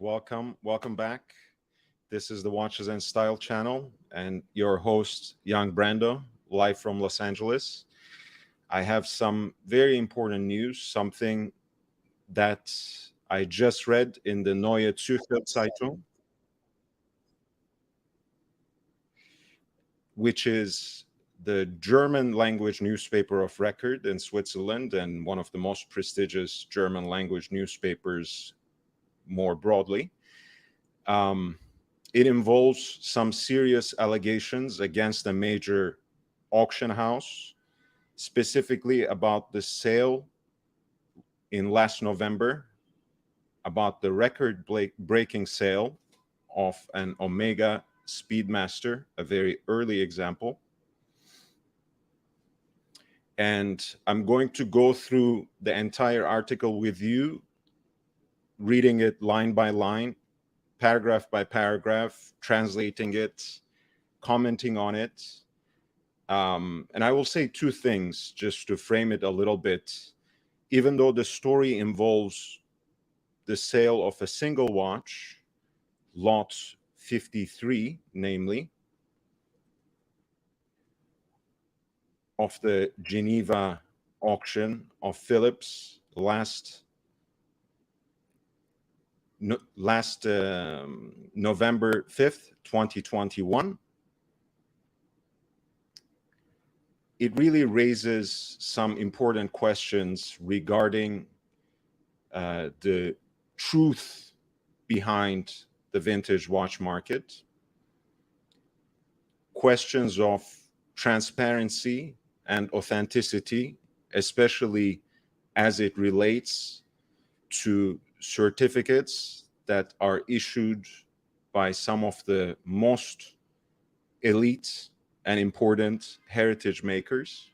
Welcome back. This is the Watches and Style channel, and your host, Young Brando, live from Los Angeles. I have some very important news, something that I just read in the Neue Zürcher Zeitung, which is the German language newspaper of record in Switzerland and one of the most prestigious German language newspapers more broadly. It involves some serious allegations against a major auction house, specifically about the sale in last November, about the record-breaking sale of an Omega Speedmaster, a very early example. And I'm going to go through the entire article with you, reading it line by line, paragraph by paragraph, translating it, commenting on it. And I will say two things just to frame it a little bit. Even though the story involves the sale of a single watch, lot 53, namely, of the Geneva auction of Philips last November 5th, 2021, it really raises some important questions regarding the truth behind the vintage watch market, questions of transparency and authenticity, especially as it relates to certificates that are issued by some of the most elite and important heritage makers.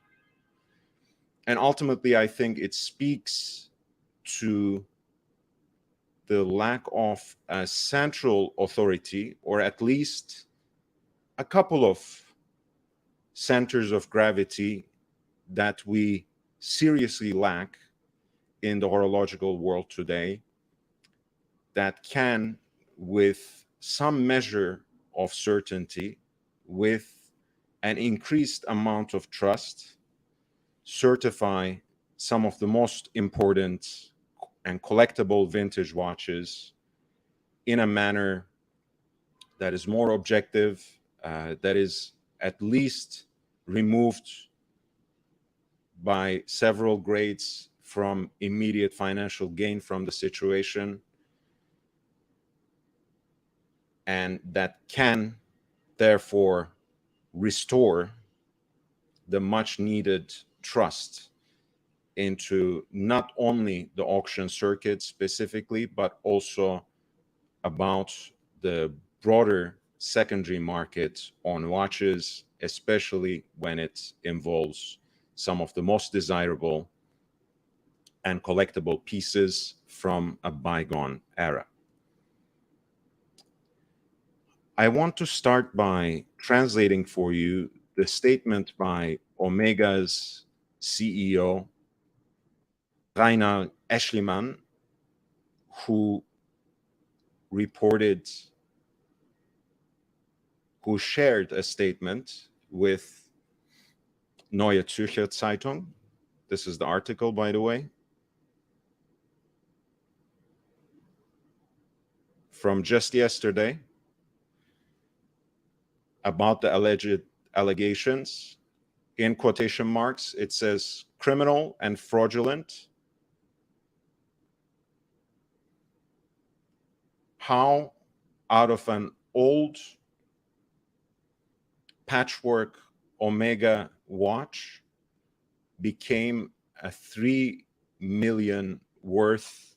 And ultimately, I think it speaks to the lack of a central authority, or at least a couple of centers of gravity that we seriously lack in the horological world today, that can, with some measure of certainty, with an increased amount of trust, certify some of the most important and collectible vintage watches in a manner that is more objective, that is at least removed by several grades from immediate financial gain from the situation, and that can therefore restore the much needed trust into not only the auction circuit specifically, but also about the broader secondary market on watches, especially when it involves some of the most desirable and collectible pieces from a bygone era. I want to start by translating for you the statement by Omega's CEO, Rainer Eschlimann, who shared a statement with Neue Zürcher Zeitung. This is the article, by the way, from just yesterday, about the alleged allegations. In quotation marks, it says criminal and fraudulent. How out of an old patchwork Omega watch became a 3 million worth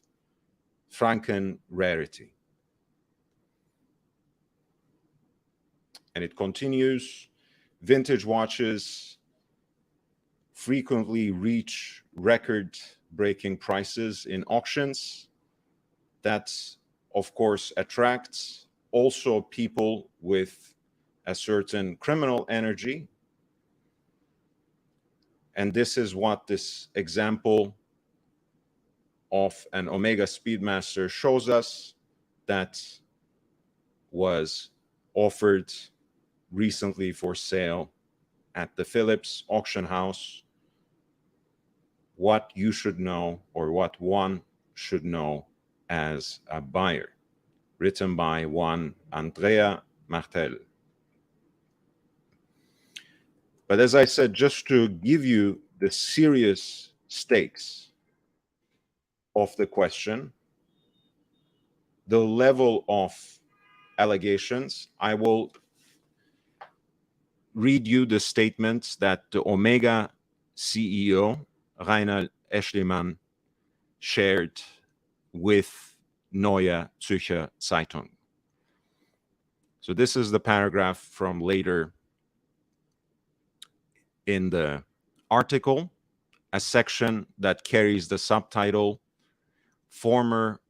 Franken rarity. And it continues, vintage watches frequently reach record-breaking prices in auctions. That, of course, attracts also people with a certain criminal energy. And this is what this example of an Omega Speedmaster shows us. that was offered recently for sale at the Phillips auction house, what you should know, or what one should know as a buyer, written by one Andrea Martel. But as I said, just to give you the serious stakes of the question, the level of allegations, I will read you the statements that the Omega CEO, Rainer Eschlimann, shared with Neue Zürcher Zeitung. So this is the paragraph from later in the article, a section that carries the subtitle, Former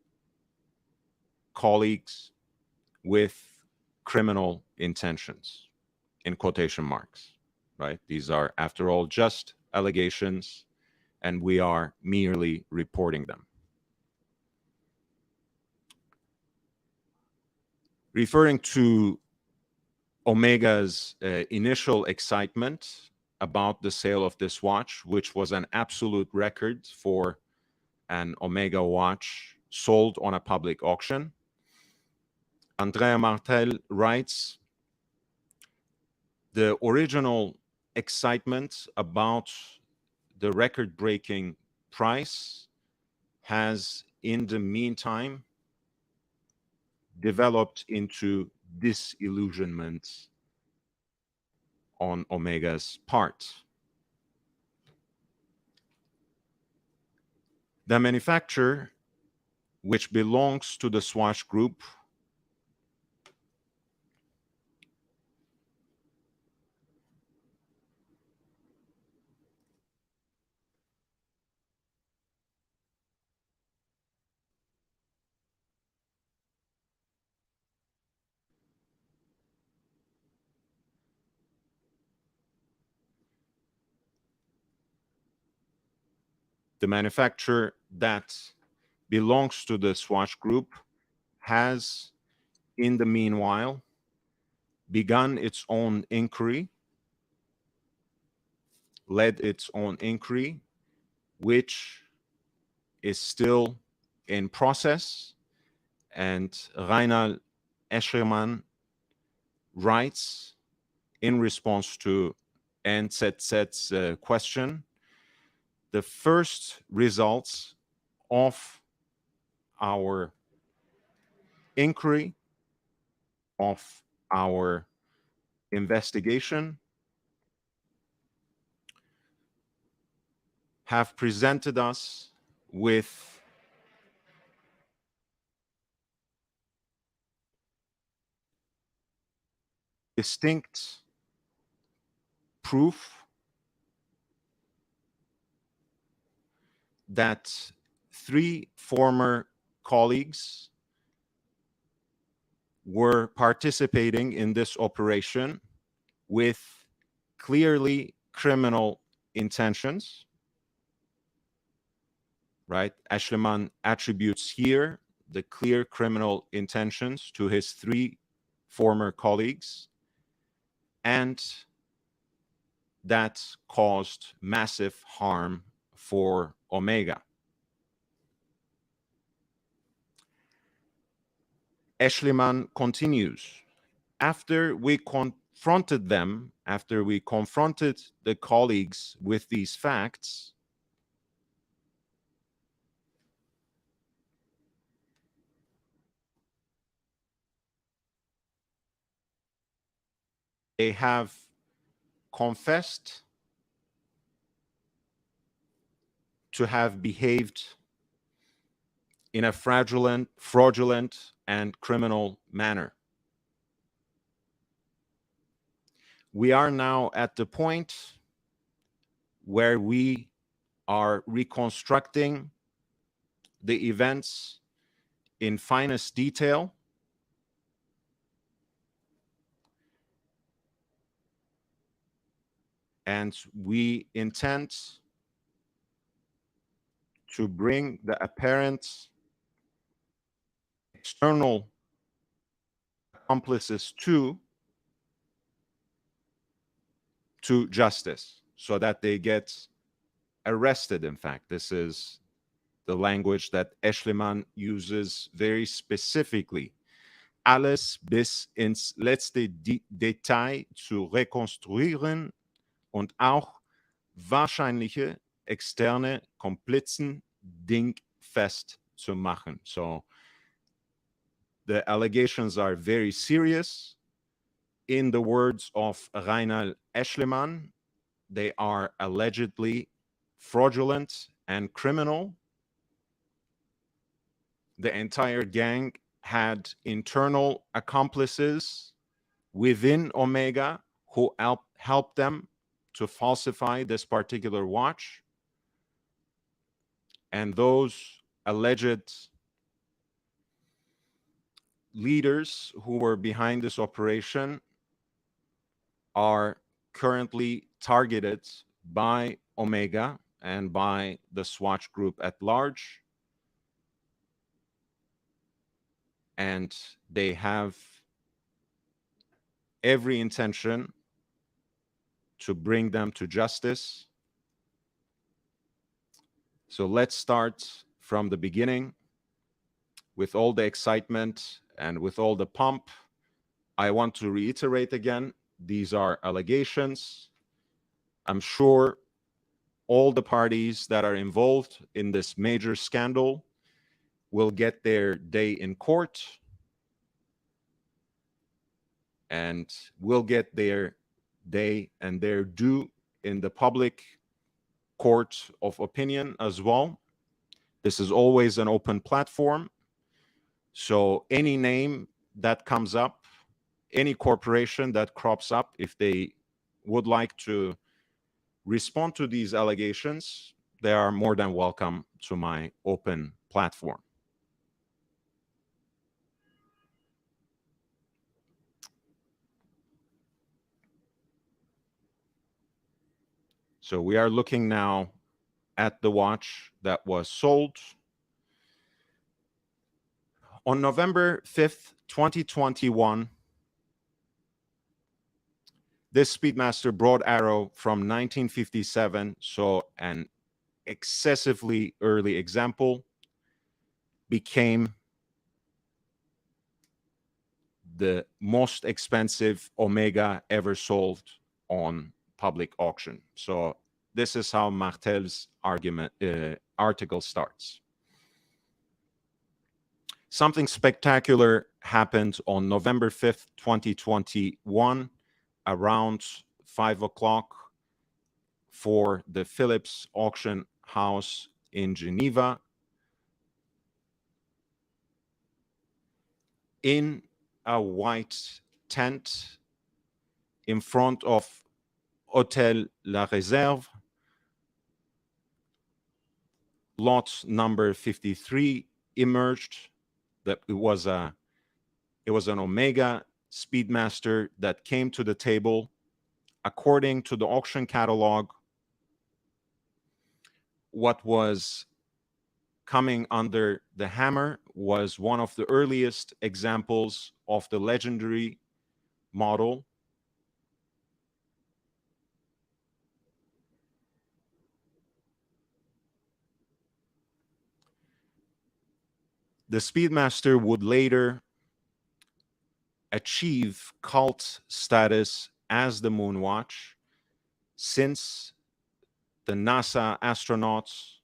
Colleagues with Criminal Intentions, in quotation marks, right? These are, after all, just allegations, and we are merely reporting them. Referring to Omega's initial excitement about the sale of this watch, which was an absolute record for an Omega watch sold on a public auction, Andrea Martel writes, the original excitement about the record-breaking price has, in the meantime, developed into disillusionment on Omega's part. The manufacturer, which belongs to the Swatch Group, that belongs to the Swatch Group has, in the meanwhile, begun its own inquiry, led its own inquiry, which is still in process. And Rainer Eschermann writes, in response to NZZ's question, the first results of our inquiry, of our investigation, have presented us with distinct proof that 3 former colleagues were participating in this operation with clearly criminal intentions, right? Eschlimann attributes here the clear criminal intentions to his 3 former colleagues, and that caused massive harm for Omega. Eschlimann continues, after we confronted them, after we confronted the colleagues with these facts, they have confessed to have behaved in a fraudulent and criminal manner. We are now at the point where we are reconstructing the events in finest detail, and we intend to bring the apparent external accomplices to justice so that they get arrested. In fact, this is the language that Eschliman uses very specifically. Alles bis ins letzte Detail zu rekonstruieren und auch wahrscheinliche externe Komplizen dingfest zu machen. So the allegations are very serious. In the words of Reinhard Eschliman, they are allegedly fraudulent and criminal. The entire gang had internal accomplices within Omega who helped them to falsify this particular watch. And those alleged leaders who were behind this operation are currently targeted by Omega and by the Swatch Group at large. And they have every intention to bring them to justice. So let's start from the beginning. With all the excitement and with all the pomp, I want to reiterate again, these are allegations. I'm sure all the parties that are involved in this major scandal will get their day in court and will get their day and their due in the public court of opinion as well. This is always an open platform. So any name that comes up, any corporation that crops up, if they would like to respond to these allegations, they are more than welcome to my open platform. So we are looking now at the watch that was sold. On November 5th, 2021, this Speedmaster Broad Arrow from 1957, so an excessively early example, became the most expensive Omega ever sold on public auction. So this is how Martel's article starts. Something spectacular happened on November 5th, 2021, around 5 o'clock for the Philips auction house in Geneva. In a white tent in front of Hotel La Réserve, lot number 53 emerged. That it was an Omega Speedmaster that came to the table. According to the auction catalog, what was coming under the hammer was one of the earliest examples of the legendary model. The Speedmaster would later achieve cult status as the Moonwatch, since the NASA astronauts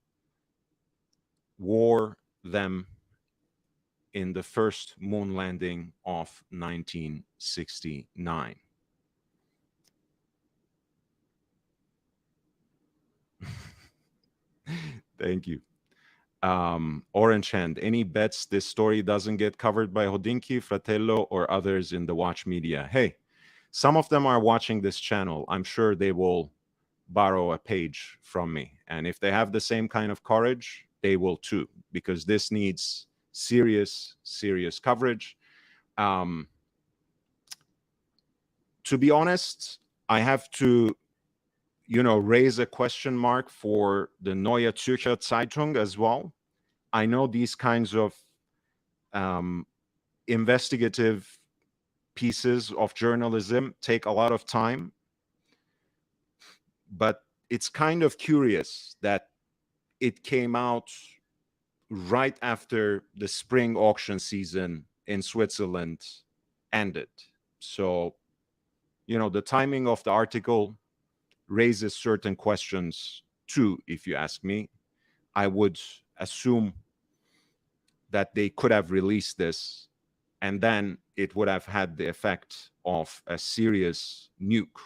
wore them in the first moon landing of 1969. Thank you. Orange Hand, any bets this story doesn't get covered by Hodinky, Fratello, or others in the watch media? Hey, some of them are watching this channel. I'm sure they will borrow a page from me. And if they have the same kind of courage, they will too, because this needs serious, serious coverage. To be honest, I have to, raise a question mark for the Neue Zürcher Zeitung as well. I know these kinds of investigative pieces of journalism take a lot of time, but it's kind of curious that it came out right after the spring auction season in Switzerland ended. So, you know, the timing of the article raises certain questions too, if you ask me. I would assume that they could have released this and then it would have had the effect of a serious nuke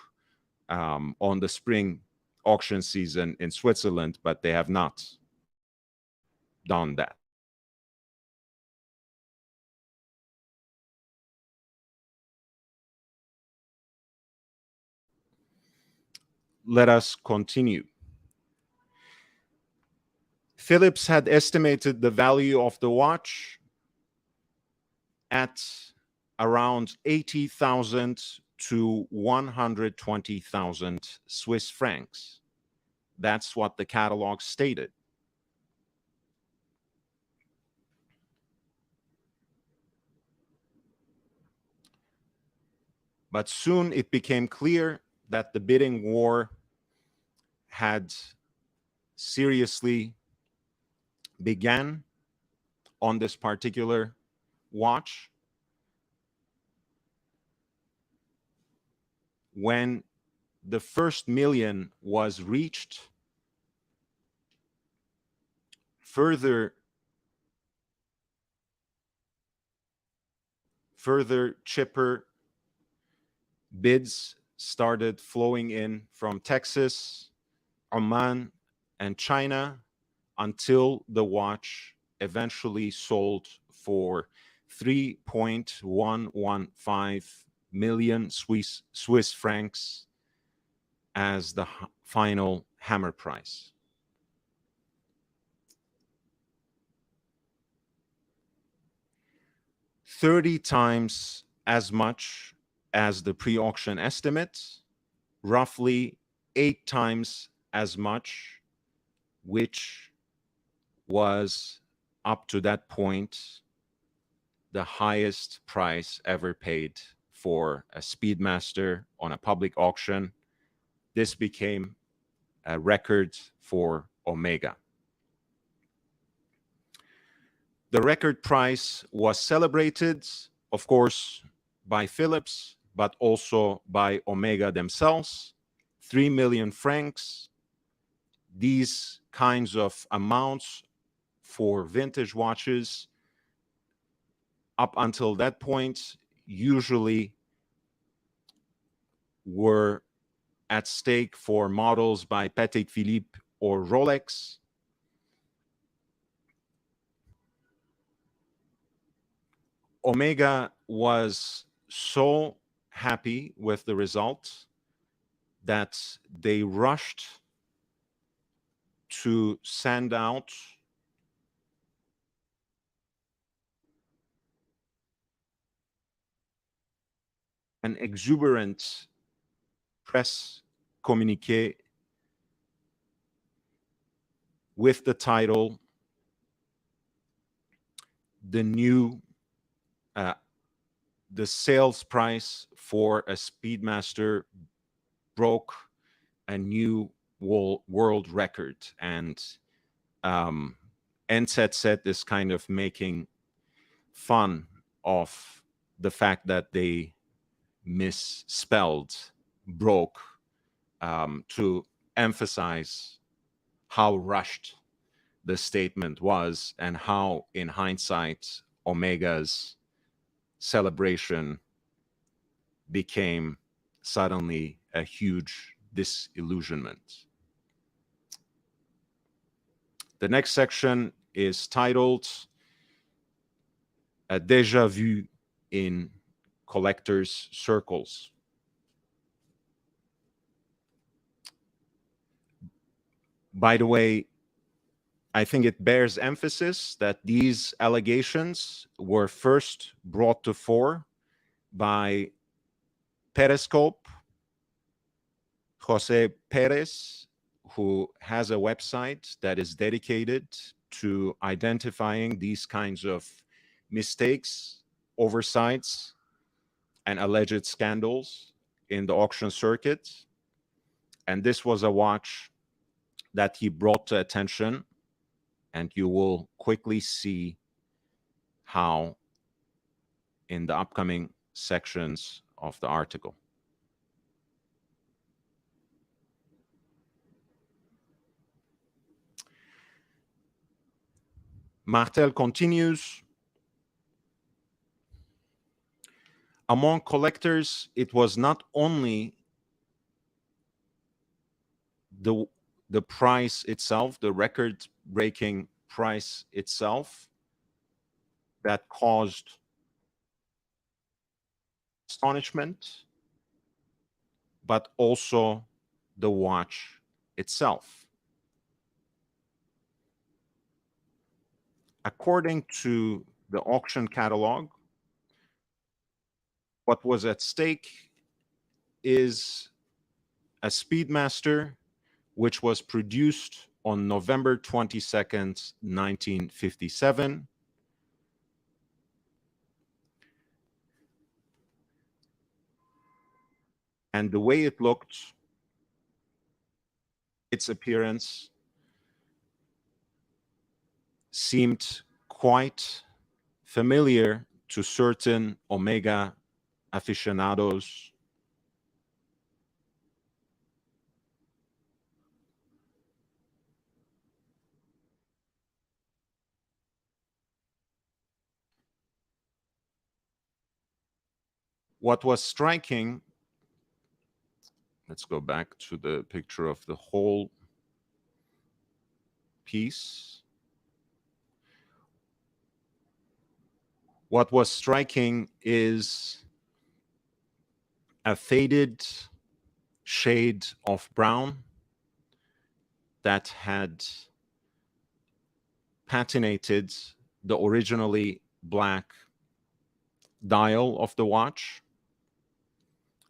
on the spring auction season in Switzerland, but they have not done that. Let us continue. Philips had estimated the value of the watch at around 80,000 to 120,000 Swiss francs. That's what the catalog stated. But soon it became clear that the bidding war had seriously began on this particular watch when the first million was reached. Further chipper bids started flowing in from Texas, Oman, and China until the watch eventually sold for 3.115 million Swiss francs as the final hammer price. $30 times as much as the pre-auction estimate, roughly 8 times as much, which was up to that point the highest price ever paid for a Speedmaster on a public auction. This became a record for Omega. The record price was celebrated, of course, by Philips, but also by Omega themselves. 3 million francs. These kinds of amounts for vintage watches up until that point usually were at stake for models by Patek Philippe or Rolex. Omega was so happy with the result that they rushed to send out an exuberant press communiqué with the title, the sales price for a Speedmaster broke a new world record. And NZZ is kind of making fun of the fact that they misspelled broke to emphasize how rushed the statement was and how, in hindsight, Omega's celebration became suddenly a huge disillusionment. The next section is titled A Déjà Vu in Collectors' Circles. By the way, I think it bears emphasis that these allegations were first brought to fore by Periscope, Jose Perez, who has a website that is dedicated to identifying these kinds of mistakes, oversights, and alleged scandals in the auction circuit. And this was a watch that he brought to attention, and you will quickly see how in the upcoming sections of the article. Martel continues, among collectors, it was not only the price itself, the record-breaking price itself, that caused astonishment, but also the watch itself. According to the auction catalog, what was at stake is a Speedmaster which was produced on November 22nd, 1957. And the way it looked, its appearance seemed quite familiar to certain Omega aficionados. What was striking, let's go back to the picture of the whole piece. What was striking is a faded shade of brown that had patinated the originally black dial of the watch.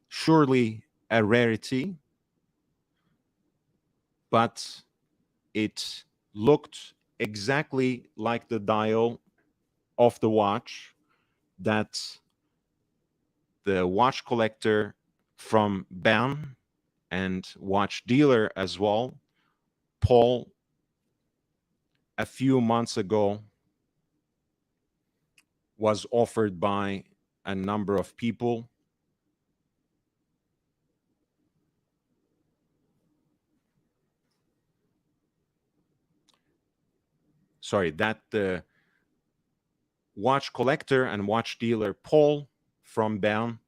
Surely a rarity, but it looked exactly like the dial of the watch that the watch collector from Bern and watch dealer as well, Paul, a few months ago was offered by a number of people. Sorry, that the watch collector and watch dealer Paul from Bern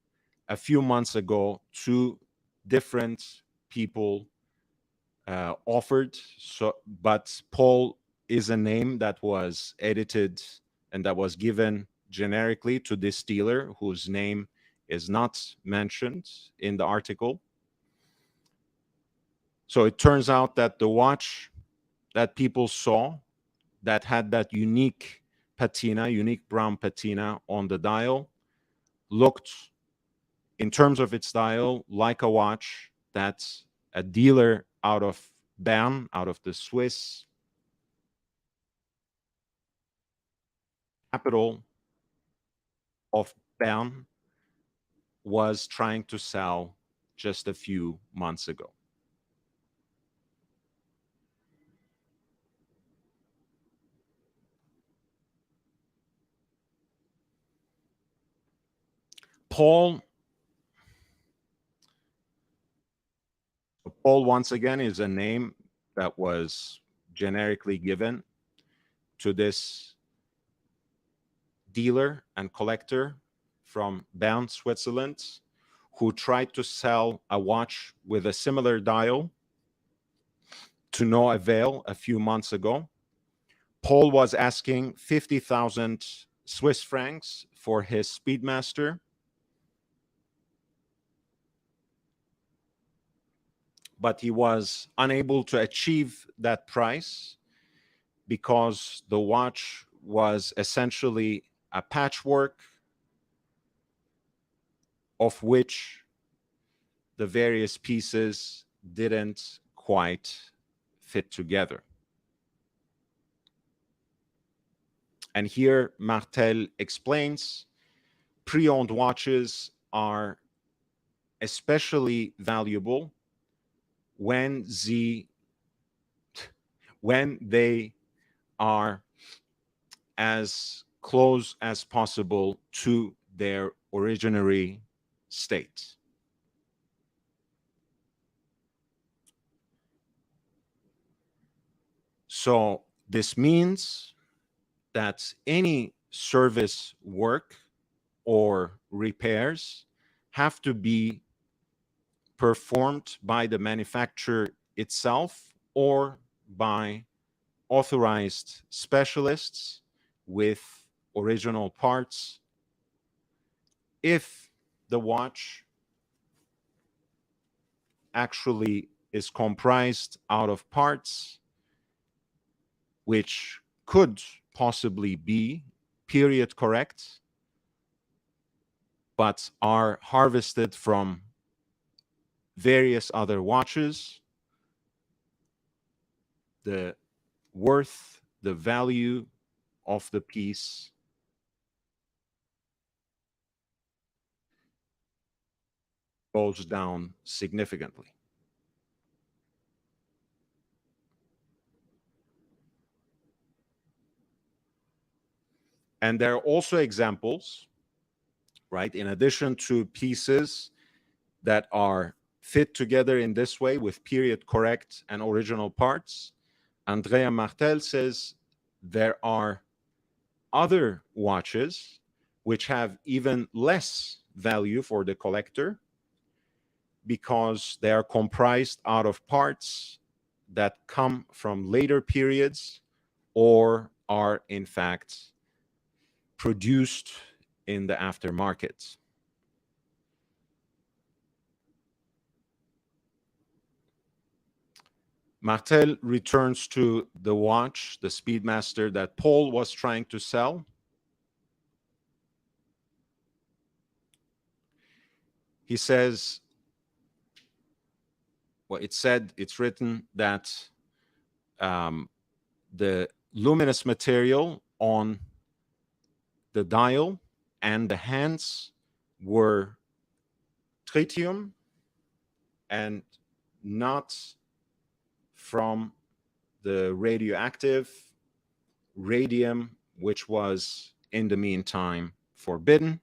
a few months ago, two different people offered. So, but Paul is a name that was edited and that was given generically to this dealer whose name is not mentioned in the article. So it turns out that the watch that people saw that had that unique patina, unique brown patina on the dial, looked, in terms of its dial, like a watch that a dealer out of Bern, out of the Swiss capital of Bern, was trying to sell just a few months ago. Paul, once again, is a name that was generically given to this dealer and collector from Bern, Switzerland, who tried to sell a watch with a similar dial to no avail a few months ago. Paul was asking 50,000 Swiss francs for his Speedmaster. But he was unable to achieve that price because the watch was essentially a patchwork of which the various pieces didn't quite fit together. And here Martel explains pre-owned watches are especially valuable when they are as close as possible to their originary state. So this means that any service work or repairs have to be performed by the manufacturer itself or by authorized specialists with original parts if the watch actually is comprised out of parts which could possibly be period correct but are harvested from various other watches, the worth, the value of the piece goes down significantly. And there are also examples, right, in addition to pieces that are fit together in this way with period correct and original parts. Andrea Martel says there are other watches which have even less value for the collector because they are comprised out of parts that come from later periods or are in fact produced in the aftermarket. Martel returns to the watch, the Speedmaster that Paul was trying to sell. He says, well, it's written that the luminous material on the dial and the hands were tritium and not from the radioactive radium, which was in the meantime forbidden.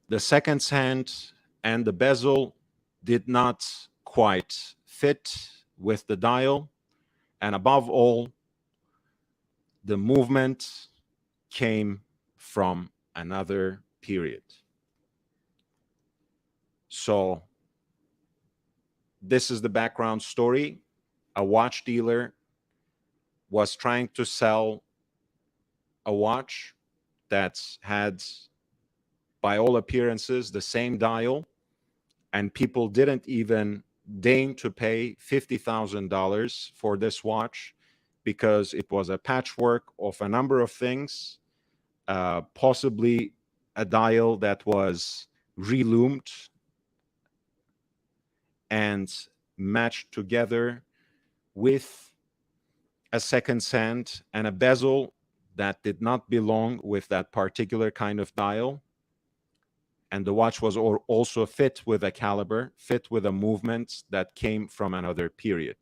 The seconds hand and the bezel did not quite fit with the dial. And above all, the movement came from another period. So this is the background story. A watch dealer was trying to sell a watch that had, by all appearances, the same dial, and people didn't even deign to pay $50,000 for this watch because it was a patchwork of a number of things, possibly a dial that was reloomed and matched together with a seconds hand and a bezel that did not belong with that particular kind of dial. And the watch was also fit with a caliber, fit with a movement that came from another period.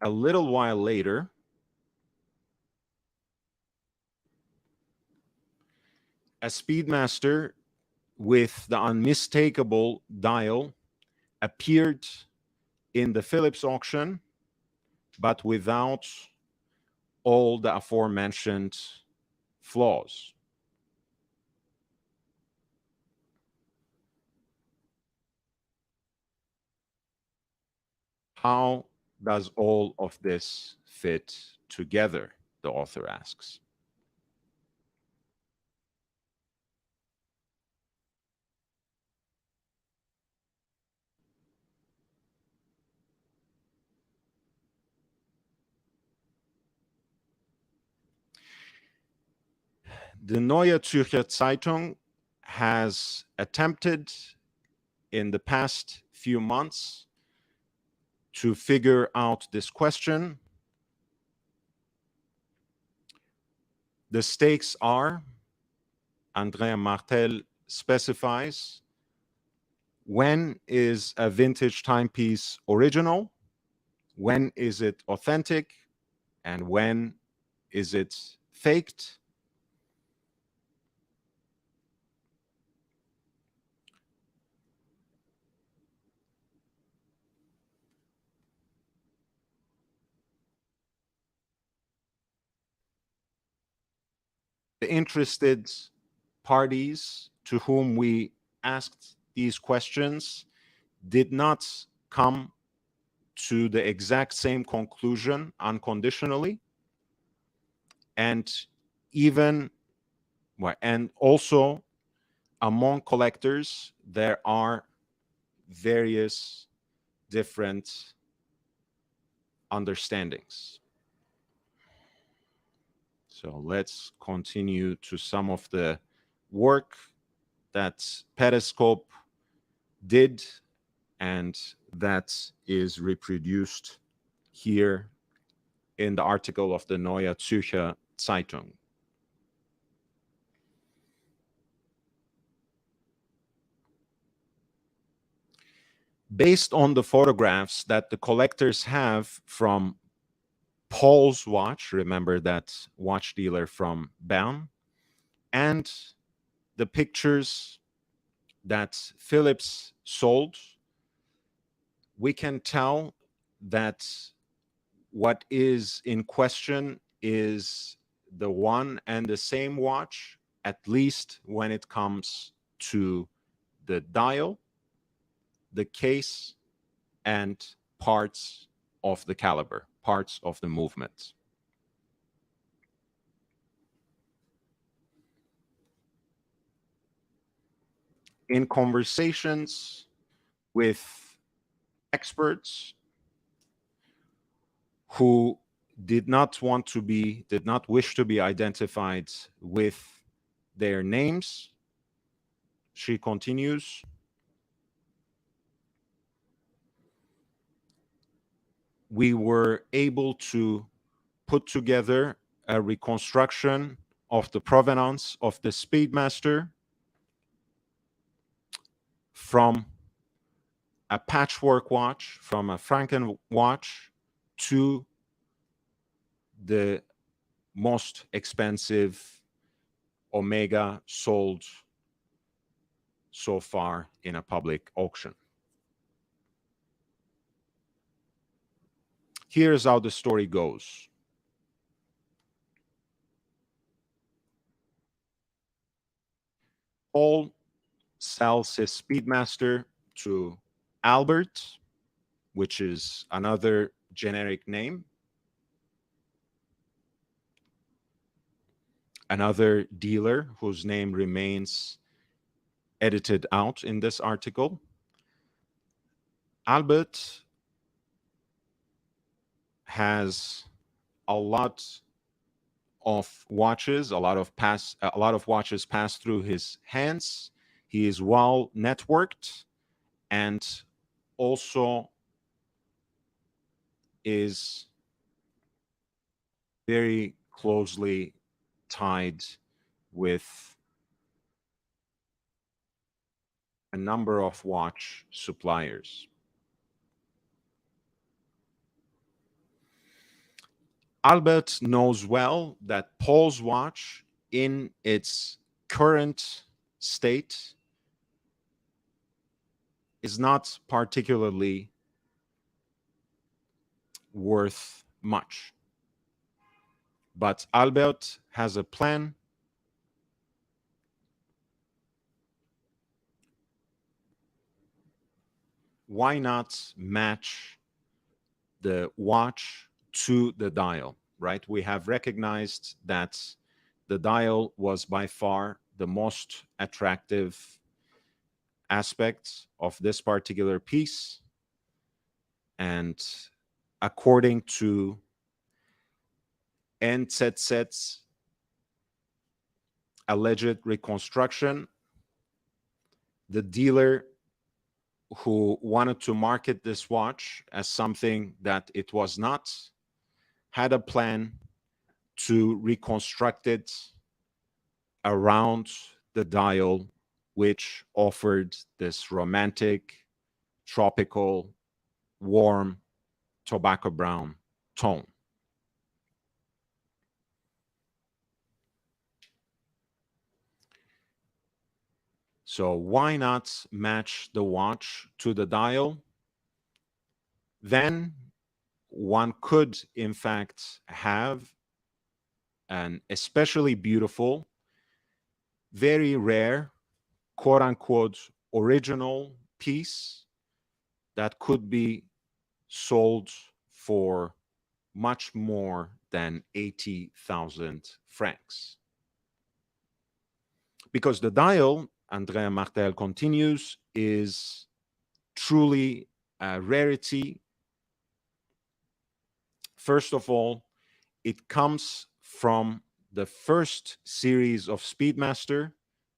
A little while later, a Speedmaster with the unmistakable dial appeared in the Phillips auction, but without all the aforementioned flaws. How does all of this fit together, the author asks. The Neue Zürcher Zeitung has attempted in the past few months to figure out this question. The stakes are, Andrea Martel specifies, when is a vintage timepiece original? When is it authentic? And when is it faked? The interested parties to whom we asked these questions did not come to the exact same conclusion unconditionally. And even, well, and also among collectors, there are various different understandings. So let's continue to some of the work that Periscope did and that is reproduced here in the article of the Neue Zürcher Zeitung. Based on the photographs that the collectors have from Paul's watch, remember that watch dealer from Bern, and the pictures that Philips sold, we can tell that what is in question is the one and the same watch, at least when it comes to the dial, the case, and parts of the caliber, parts of the movement. In conversations with experts who did not wish to be identified with their names, she continues, we were able to put together a reconstruction of the provenance of the Speedmaster from a patchwork watch, from a Franken watch, to the most expensive Omega sold so far in a public auction. Here's how the story goes. Paul sells his Speedmaster to Albert, which is another generic name, another dealer whose name remains edited out in this article. Albert has a lot of watches, a lot of watches pass through his hands. He is well networked and also is very closely tied with a number of watch suppliers. Albert knows well that Paul's watch, in its current state, is not particularly worth much. But Albert has a plan. Why not match the watch to the dial, right? We have recognized that the dial was by far the most attractive aspect of this particular piece. And according to NZZ's alleged reconstruction, the dealer who wanted to market this watch as something that it was not had a plan to reconstruct it around the dial, which offered this romantic, tropical, warm, tobacco brown tone. So why not match the watch to the dial? Then one could, in fact, have an especially beautiful, very rare, quote unquote, original piece that could be sold for much more than 80,000 francs. Because the dial, Andrea Martel continues, is truly a rarity. First of all, it comes from the first series of Speedmaster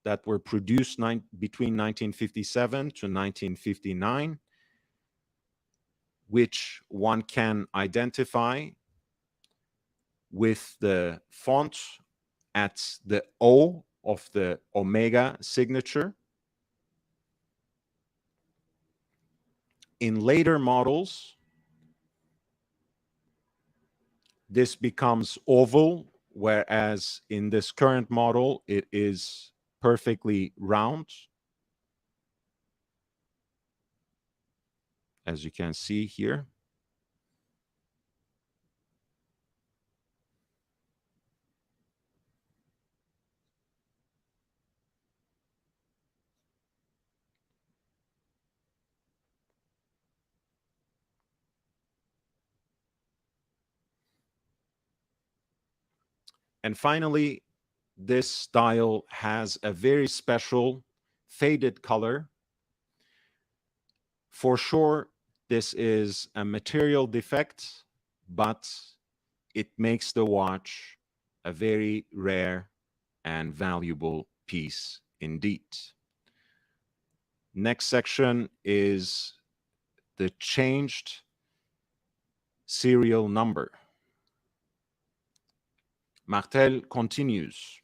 that were produced between 1957 to 1959, which one can identify with the font at the O of the Omega signature. In later models, this becomes oval, whereas in this current model, it is perfectly round, as you can see here. And finally, this style has a very special faded color. For sure, this is a material defect, but it makes the watch a very rare and valuable piece indeed. Next section is the changed serial number. Martel continues.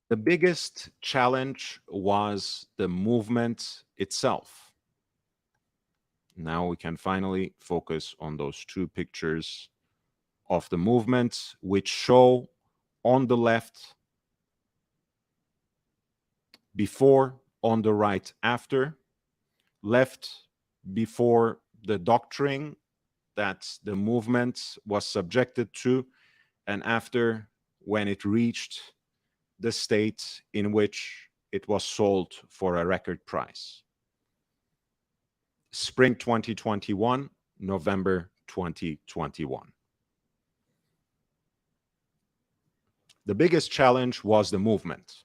The biggest challenge was the movement itself. Now we can finally focus on those two pictures of the movement, which show on the left before, on the right after. Left before the doctoring that the movement was subjected to, and after when it reached the state in which it was sold for a record price. Spring 2021, November 2021. The biggest challenge was the movement.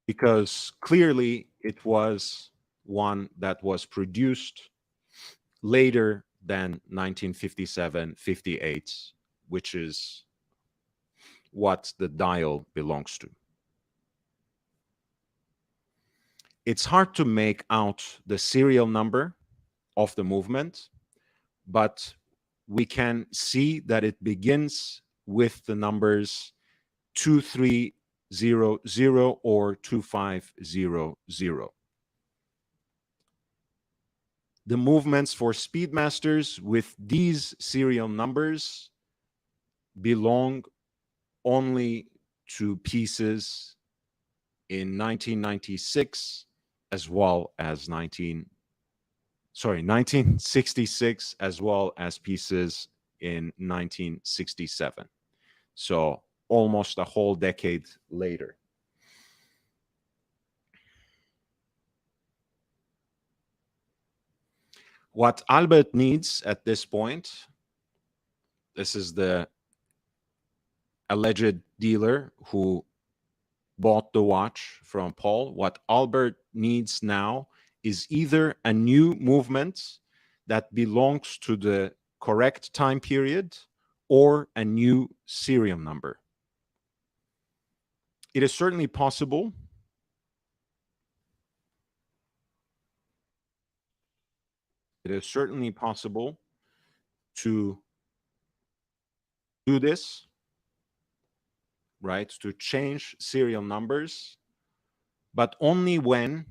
Because clearly it was one that was produced later than 1957-58, which is what the dial belongs to. It's hard to make out the serial number of the movement, but we can see that it begins with the numbers 2300 or 2500. The movements for Speedmasters with these serial numbers belong only to pieces in 1996 as well as 1966 as well as pieces in 1967. So almost a whole decade later. What Albert needs at this point, this is the alleged dealer who bought the watch from Paul. What Albert needs now is either a new movement that belongs to the correct time period or a new serial number. It is certainly possible to do this, right? To change serial numbers, but only when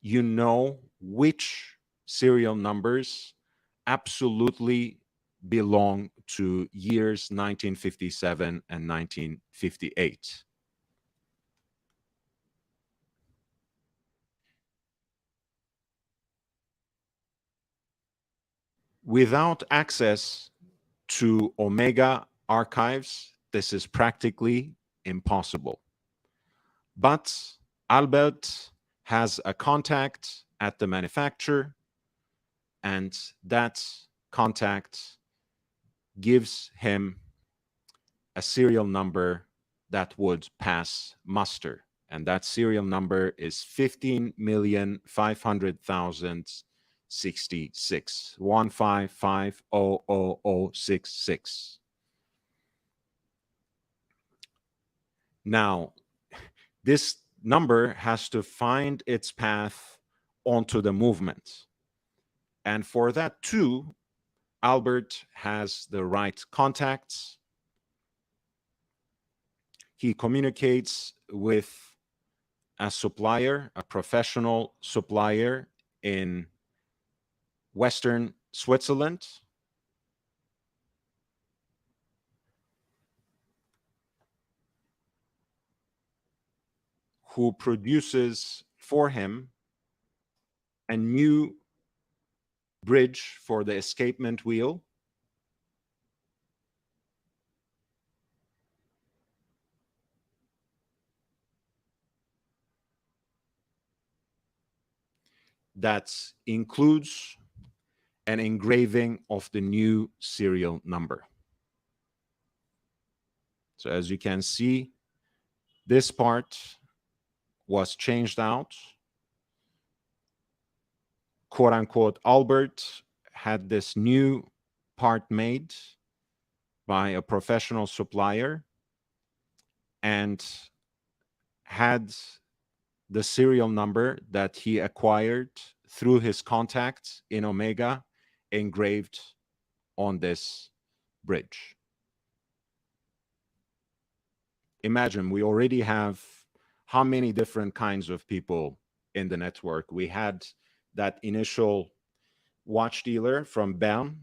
you know which serial numbers absolutely belong to years 1957 and 1958. Without access to Omega archives, this is practically impossible. But Albert has a contact at the manufacturer, and that contact gives him a serial number that would pass muster. And that serial number is 15,500,066, 155,000,066. Now, this number has to find its path onto the movement. And for that too, Albert has the right contacts. He communicates with a supplier, a professional supplier in Western Switzerland, who produces for him a new bridge for the escapement wheel that includes an engraving of the new serial number. So as you can see, this part was changed out. Quote unquote, Albert had this new part made by a professional supplier and had the serial number that he acquired through his contacts in Omega engraved on this bridge. Imagine we already have how many different kinds of people in the network. We had that initial watch dealer from Bern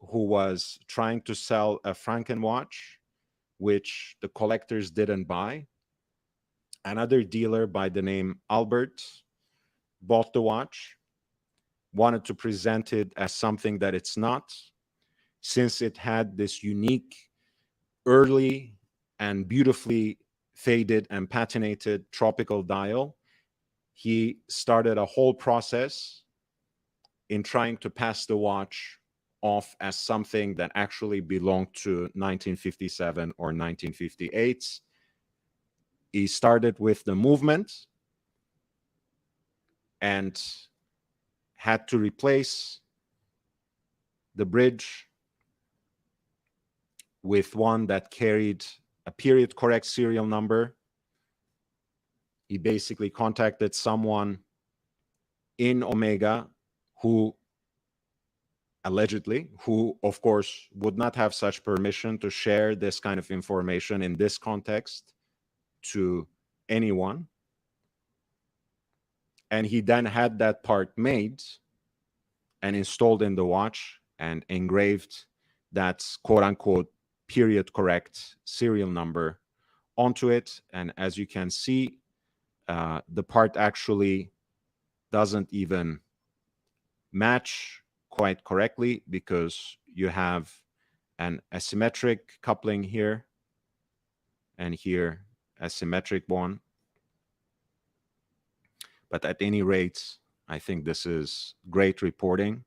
who was trying to sell a Franken watch, which the collectors didn't buy. Another dealer by the name Albert bought the watch, wanted to present it as something that it's not, since it had this unique, early and beautifully faded and patinated tropical dial. He started a whole process in trying to pass the watch off as something that actually belonged to 1957 or 1958. He started with the movement and had to replace the bridge with one that carried a period correct serial number. He basically contacted someone in Omega who allegedly, who of course would not have such permission to share this kind of information in this context to anyone. And he then had that part made and installed in the watch and engraved that quote unquote period correct serial number onto it. And as you can see, the part actually doesn't even match quite correctly because you have an asymmetric coupling here and here a symmetric one. But at any rate, I think this is great reporting.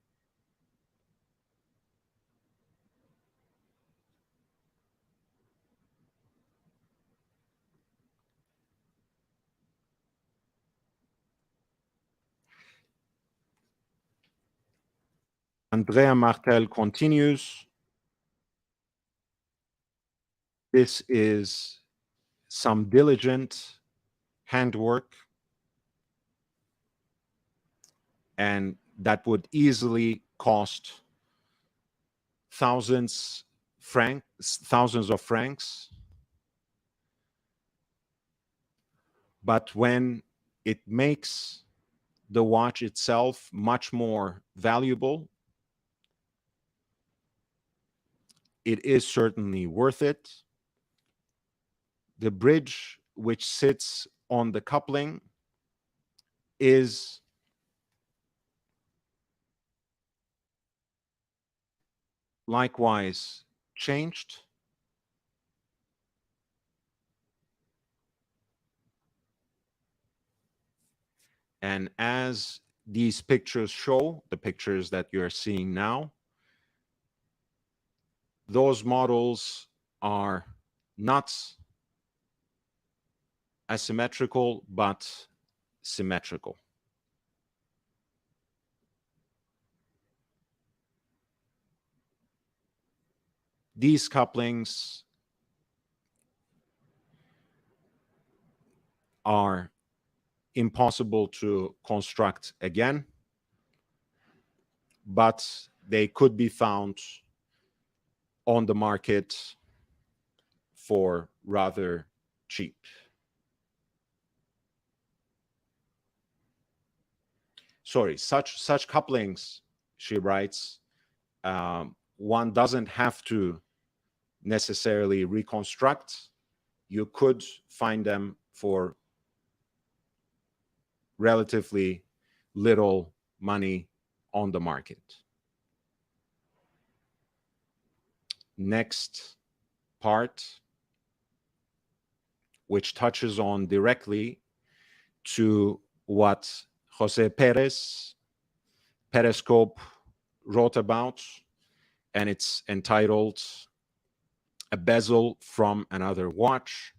Andrea Martel continues. This is some diligent handwork, and that would easily cost thousands of francs. But when it makes the watch itself much more valuable, it is certainly worth it. The bridge which sits on the coupling is likewise changed. And as these pictures show, the pictures that you're seeing now, those models are not asymmetrical, but symmetrical. These couplings are impossible to construct again, but they could be found on the market for rather cheap. Sorry, such couplings, she writes, one doesn't have to necessarily reconstruct. You could find them for relatively little money on the market. Next part, which touches on directly to what Jose Periscope wrote about, and it's entitled A Bezel from Another Watch.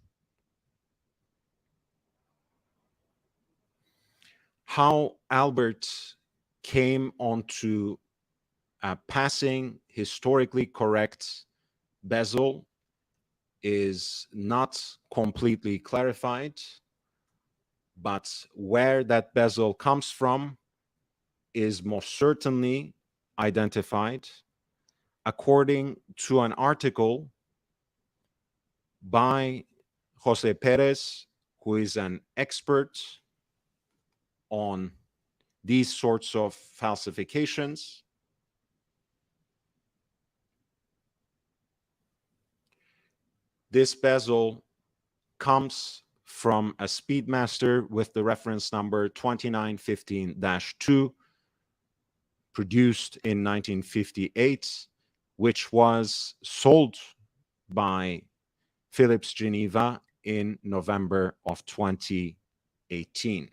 How Albert came onto a passing historically correct bezel is not completely clarified, but where that bezel comes from is most certainly identified according to an article by Jose Perez, who is an expert on these sorts of falsifications. This bezel comes from a Speedmaster with the reference number 2915-2, produced in 1958, which was sold by Philips Geneva in November of 2018.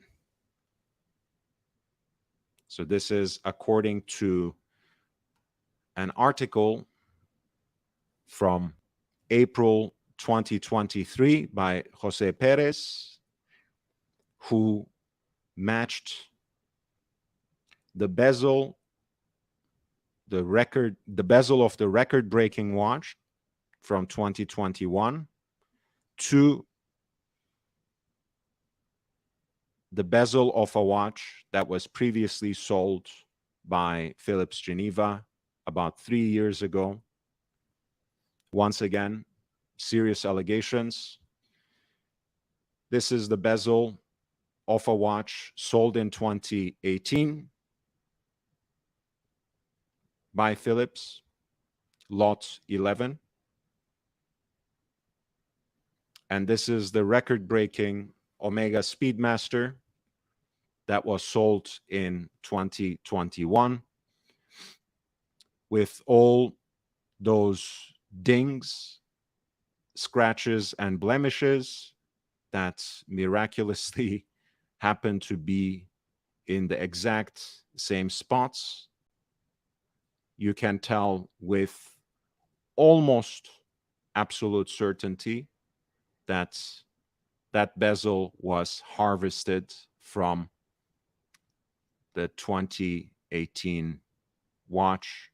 So this is according to an article from April 2023 by Jose Perez, who matched the bezel, the bezel of the record-breaking watch from 2021 to the bezel of a watch that was previously sold by Philips Geneva about 3 years ago. Once again, serious allegations. This is the bezel of a watch sold in 2018 by Philips, lot 11. And this is the record-breaking Omega Speedmaster that was sold in 2021 with all those dings, scratches, and blemishes that miraculously happen to be in the exact same spots. You can tell with almost absolute certainty that that bezel was harvested from the 2018 watch,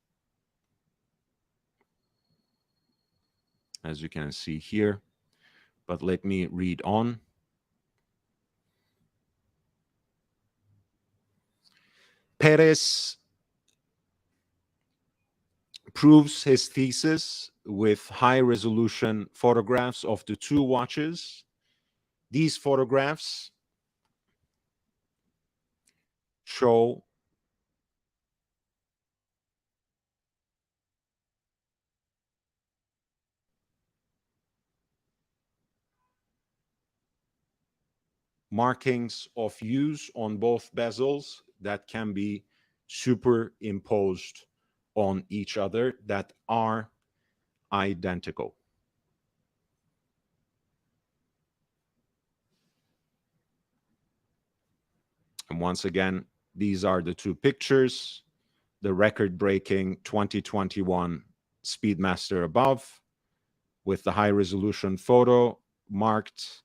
as you can see here. But let me read on. Perez proves his thesis with high-resolution photographs of the two watches. These photographs show markings of use on both bezels that can be superimposed on each other that are identical. And once again, these are the two pictures, the record-breaking 2021 Speedmaster above with the high-resolution photo marked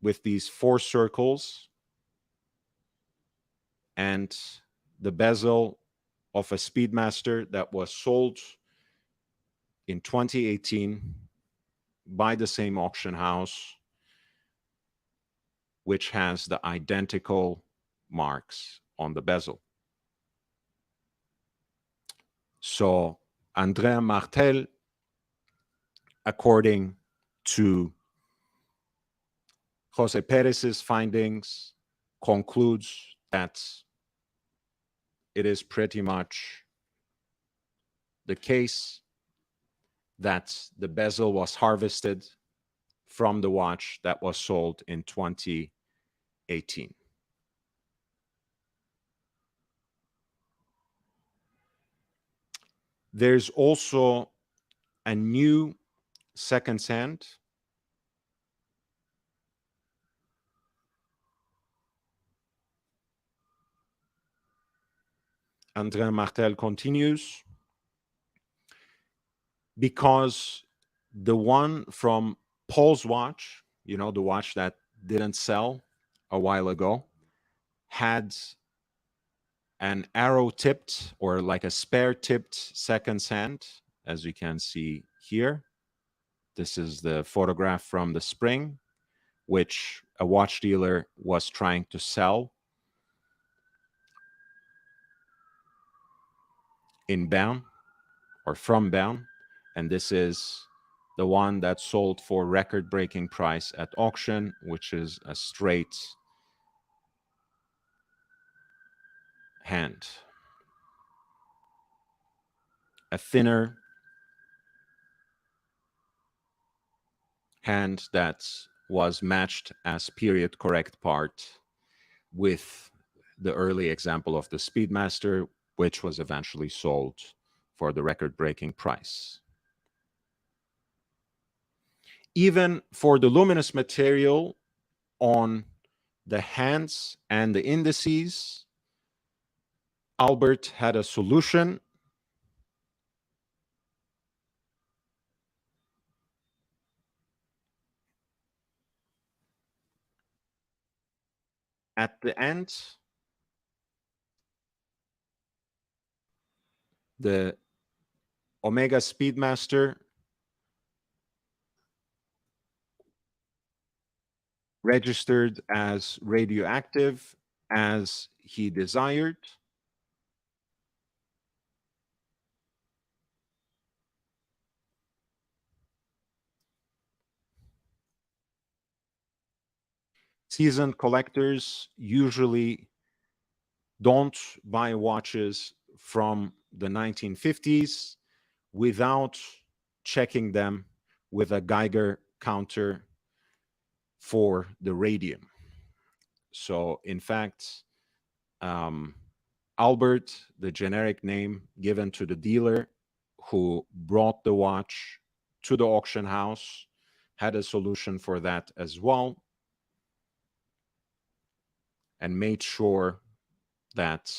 with these 4 circles, and the bezel of a Speedmaster that was sold in 2018 by the same auction house, which has the identical marks on the bezel. So Andrea Martel, according to Jose Perez's findings, concludes that it is pretty much the case that the bezel was harvested from the watch that was sold in 2018. There's also a new second-hand Andrea Martel continues, because the one from Paul's watch, you know, the watch that didn't sell a while ago, had an arrow-tipped or like a spare-tipped second-hand, as you can see here. This is the photograph from the spring, which a watch dealer was trying to sell in Bern or from Bern. And this is the one that sold for record-breaking price at auction, which is a straight hand. A thinner hand that was matched as period correct part with the early example of the Speedmaster, which was eventually sold for the record-breaking price. Even for the luminous material on the hands and the indices, Albert had a solution. At the end, the Omega Speedmaster registered as radioactive as he desired. Seasoned collectors usually don't buy watches from the 1950s without checking them with a Geiger counter for the radium. So in fact, Albert, the generic name given to the dealer who brought the watch to the auction house, had a solution for that as well, and made sure that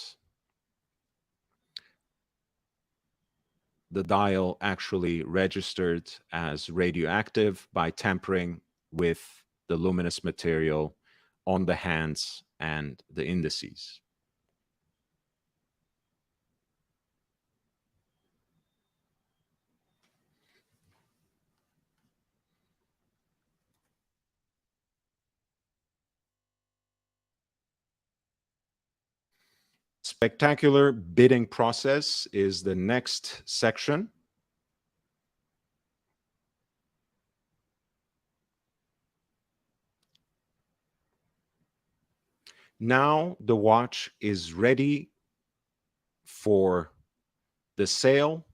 the dial actually registered as radioactive by tampering with the luminous material on the hands and the indices. Spectacular bidding process is the next section. Now the watch is ready for the sale.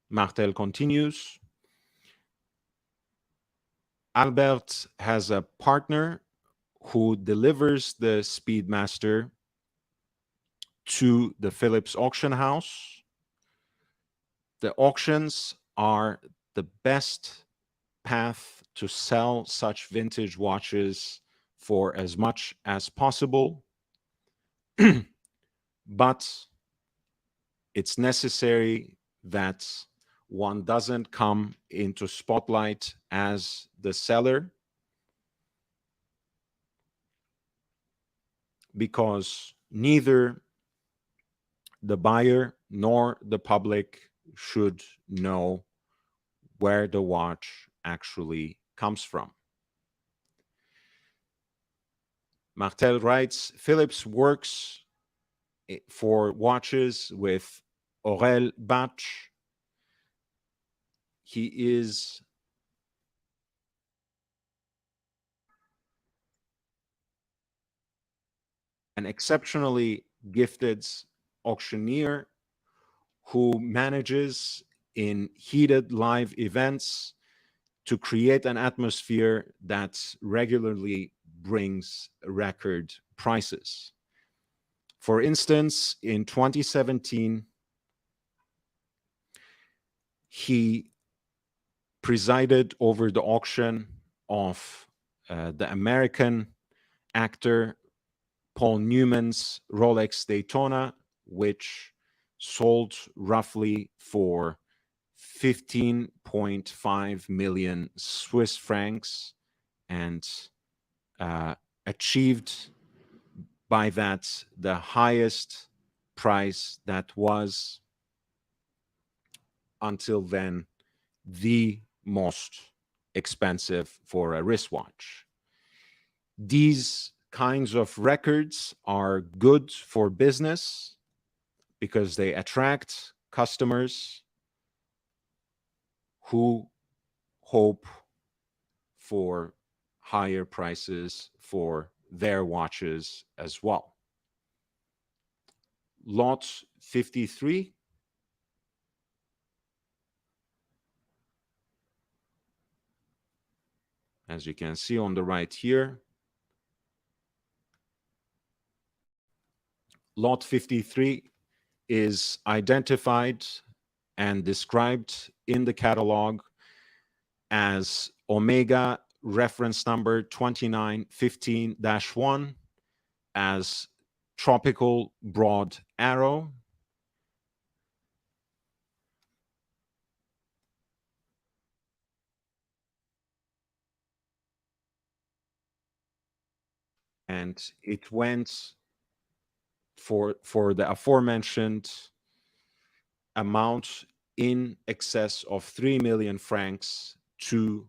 Martel continues. Albert has a partner who delivers the Speedmaster to the Philips auction house. The auctions are the best path to sell such vintage watches for as much as possible, but it's necessary that one doesn't come into spotlight as the seller, because neither the buyer nor the public should know where the watch actually comes from. Martel writes, Philips works for watches with Aurel Bach. He is an exceptionally gifted auctioneer who manages in heated live events to create an atmosphere that regularly brings record prices. For instance, in 2017, he presided over the auction of the American actor Paul Newman's Rolex Daytona, which sold roughly for 15.5 million Swiss francs and achieved by that the highest price that was until then the most expensive for a wristwatch. These kinds of records are good for business because they attract customers who hope for higher prices for their watches as well. Lot 53. As you can see on the right here, Lot 53 is identified and described in the catalog as Omega reference number 2915-1 as tropical broad arrow. And it went for the aforementioned amount in excess of 3 million francs to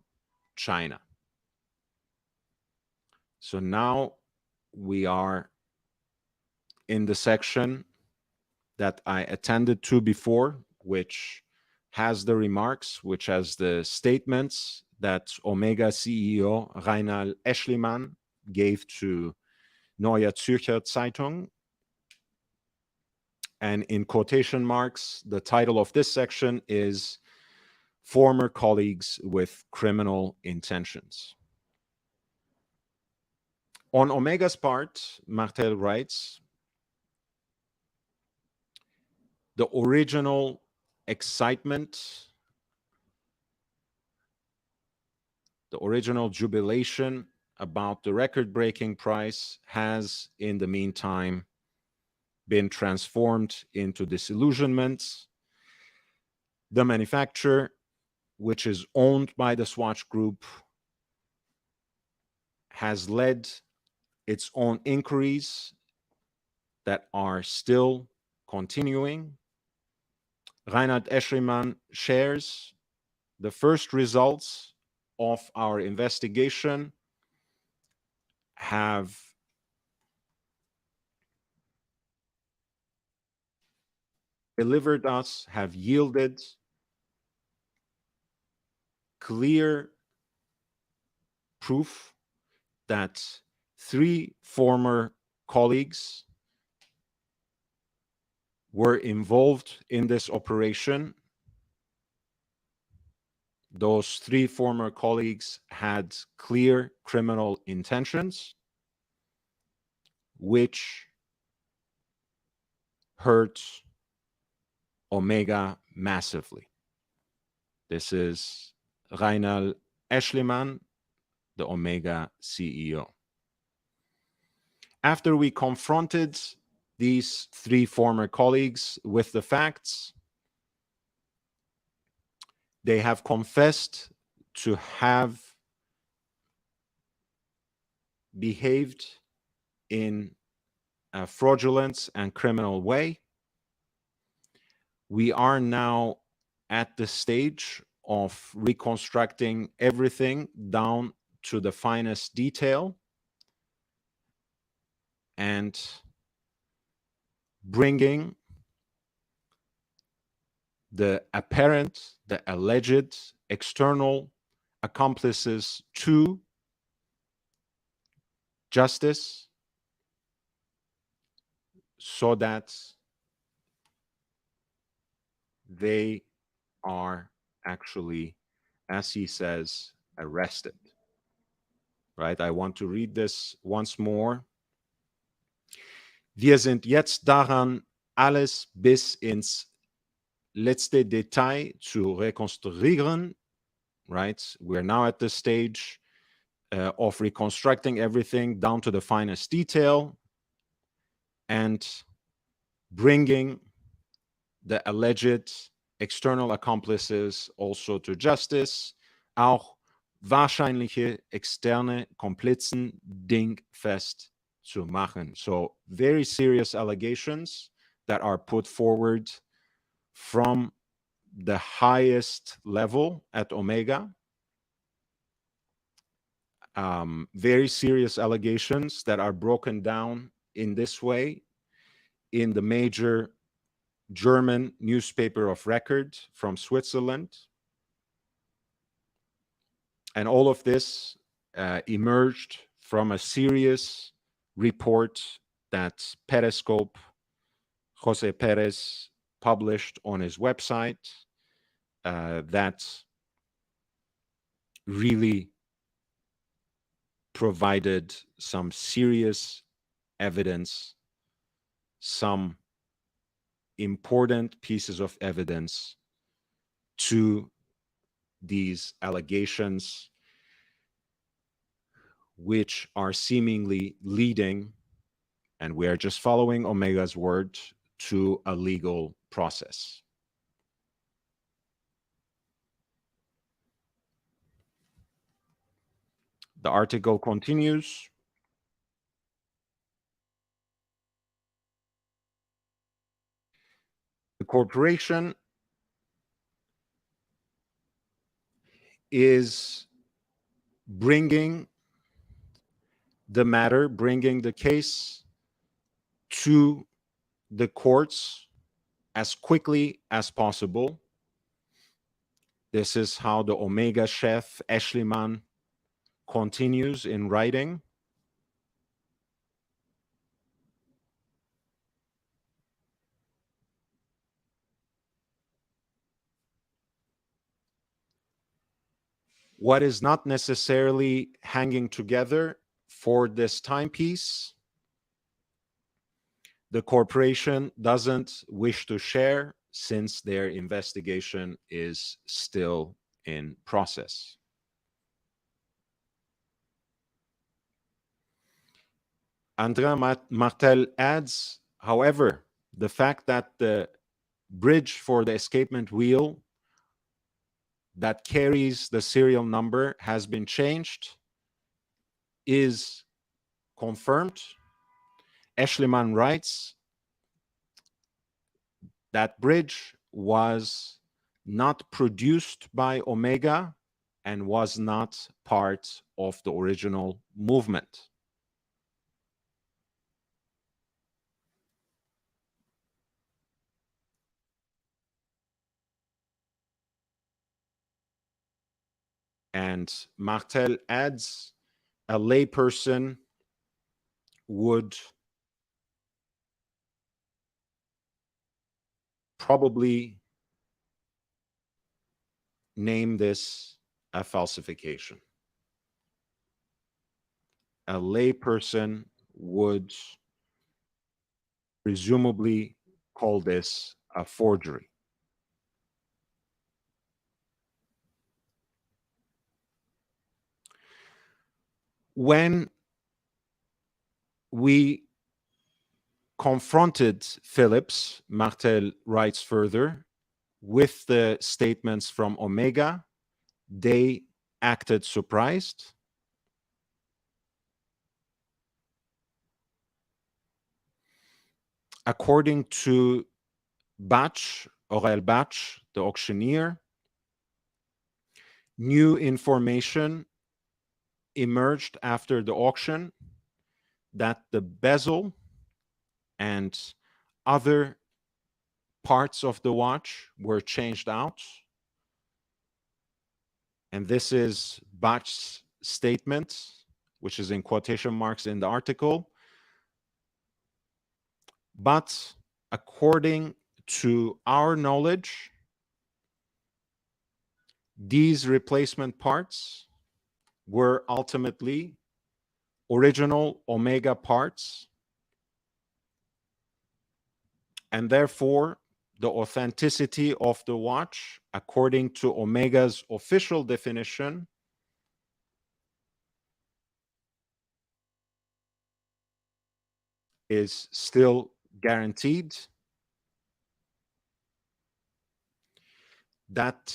China. So now we are in the section that I attended to before, which has the remarks, which has the statements that Omega CEO Reinhard Eschlimann gave to Neue Zürcher Zeitung. And in quotation marks, the title of this section is Former Colleagues with Criminal Intentions. On Omega's part, Martel writes, the original excitement, the original jubilation about the record-breaking price has, in the meantime, been transformed into disillusionment. The manufacturer, which is owned by the Swatch Group, has led its own inquiries that are still continuing. Reinhard Eschlimann shares the first results of our investigation have delivered us, have yielded clear proof that 3 former colleagues were involved in this operation. Those 3 former colleagues had clear criminal intentions, which hurt Omega massively. This is Reinald Eschliman, the Omega CEO. After we confronted these 3 former colleagues with the facts, they have confessed to have behaved in a fraudulent and criminal way. We are now at the stage of reconstructing everything down to the finest detail and bringing the apparent, the alleged external accomplices to justice so that they are actually, as he says, arrested. Right? I want to read this once more. Wir sind jetzt daran, alles bis ins letzte Detail zu rekonstruieren. Right? We're now at the stage of reconstructing everything down to the finest detail and bringing the alleged external accomplices also to justice, auch wahrscheinliche externe Komplizen dingfest zu machen. So very serious allegations that are put forward from the highest level at Omega. Very serious allegations that are broken down in this way in the major German newspaper of record from Switzerland. And all of this emerged from a serious report that Periscope, Jose Perez, published on his website that really provided some serious evidence, some important pieces of evidence to these allegations, which are seemingly leading, and we are just following Omega's word, to a legal process. The article continues. The corporation is bringing the matter, bringing the case to the courts as quickly as possible. This is how the Omega chef, Eschliman, continues in writing. What is not necessarily hanging together for this timepiece, the corporation doesn't wish to share since their investigation is still in process. Andrea Martel adds, however, the fact that the bridge for the escapement wheel that carries the serial number has been changed is confirmed. Eschliman writes, that bridge was not produced by Omega and was not part of the original movement. And Martel adds, a layperson would probably name this a falsification. A layperson would presumably call this a forgery. When we confronted Phillips, Martel writes further, with the statements from Omega, they acted surprised. According to Batch, Aurel Batch, the auctioneer, new information emerged after the auction that the bezel and other parts of the watch were changed out. And this is Batch's statement, which is in quotation marks in the article. But according to our knowledge, these replacement parts were ultimately original Omega parts, and therefore the authenticity of the watch, according to Omega's official definition, is still guaranteed. That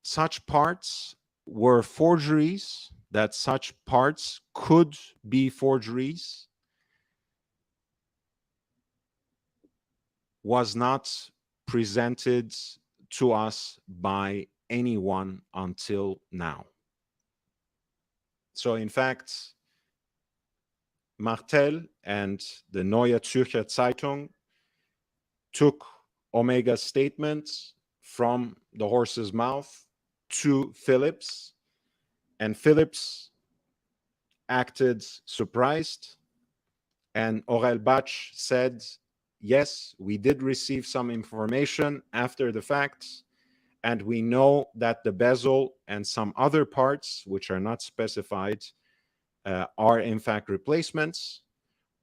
such parts were forgeries, that such parts could be forgeries, was not presented to us by anyone until now. So in fact, Martel and the Neue Zürcher Zeitung took Omega's statements from the horse's mouth to Phillips, and Phillips acted surprised. And Aurel Batch said, yes, we did receive some information after the fact, and we know that the bezel and some other parts, which are not specified, are in fact replacements.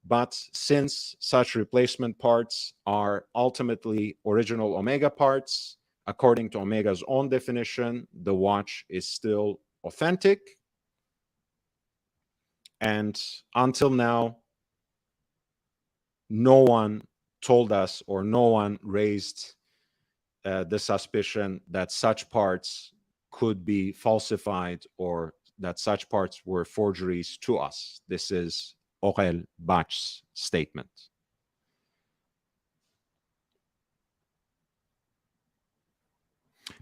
But since such replacement parts are ultimately original Omega parts, according to Omega's own definition, the watch is still authentic. And until now, no one told us, or no one raised the suspicion that such parts could be falsified or that such parts were forgeries to us. This is Aurel Batch's statement.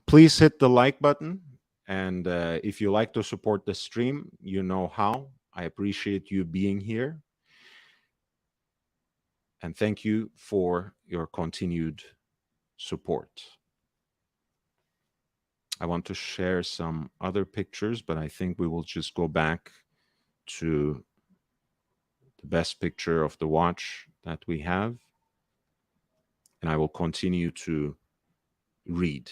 Please hit the like button. And if you like to support the stream, you know how. I appreciate you being here. And thank you for your continued support. I want to share some other pictures, but I think we will just go back to the best picture of the watch that we have. And I will continue to read.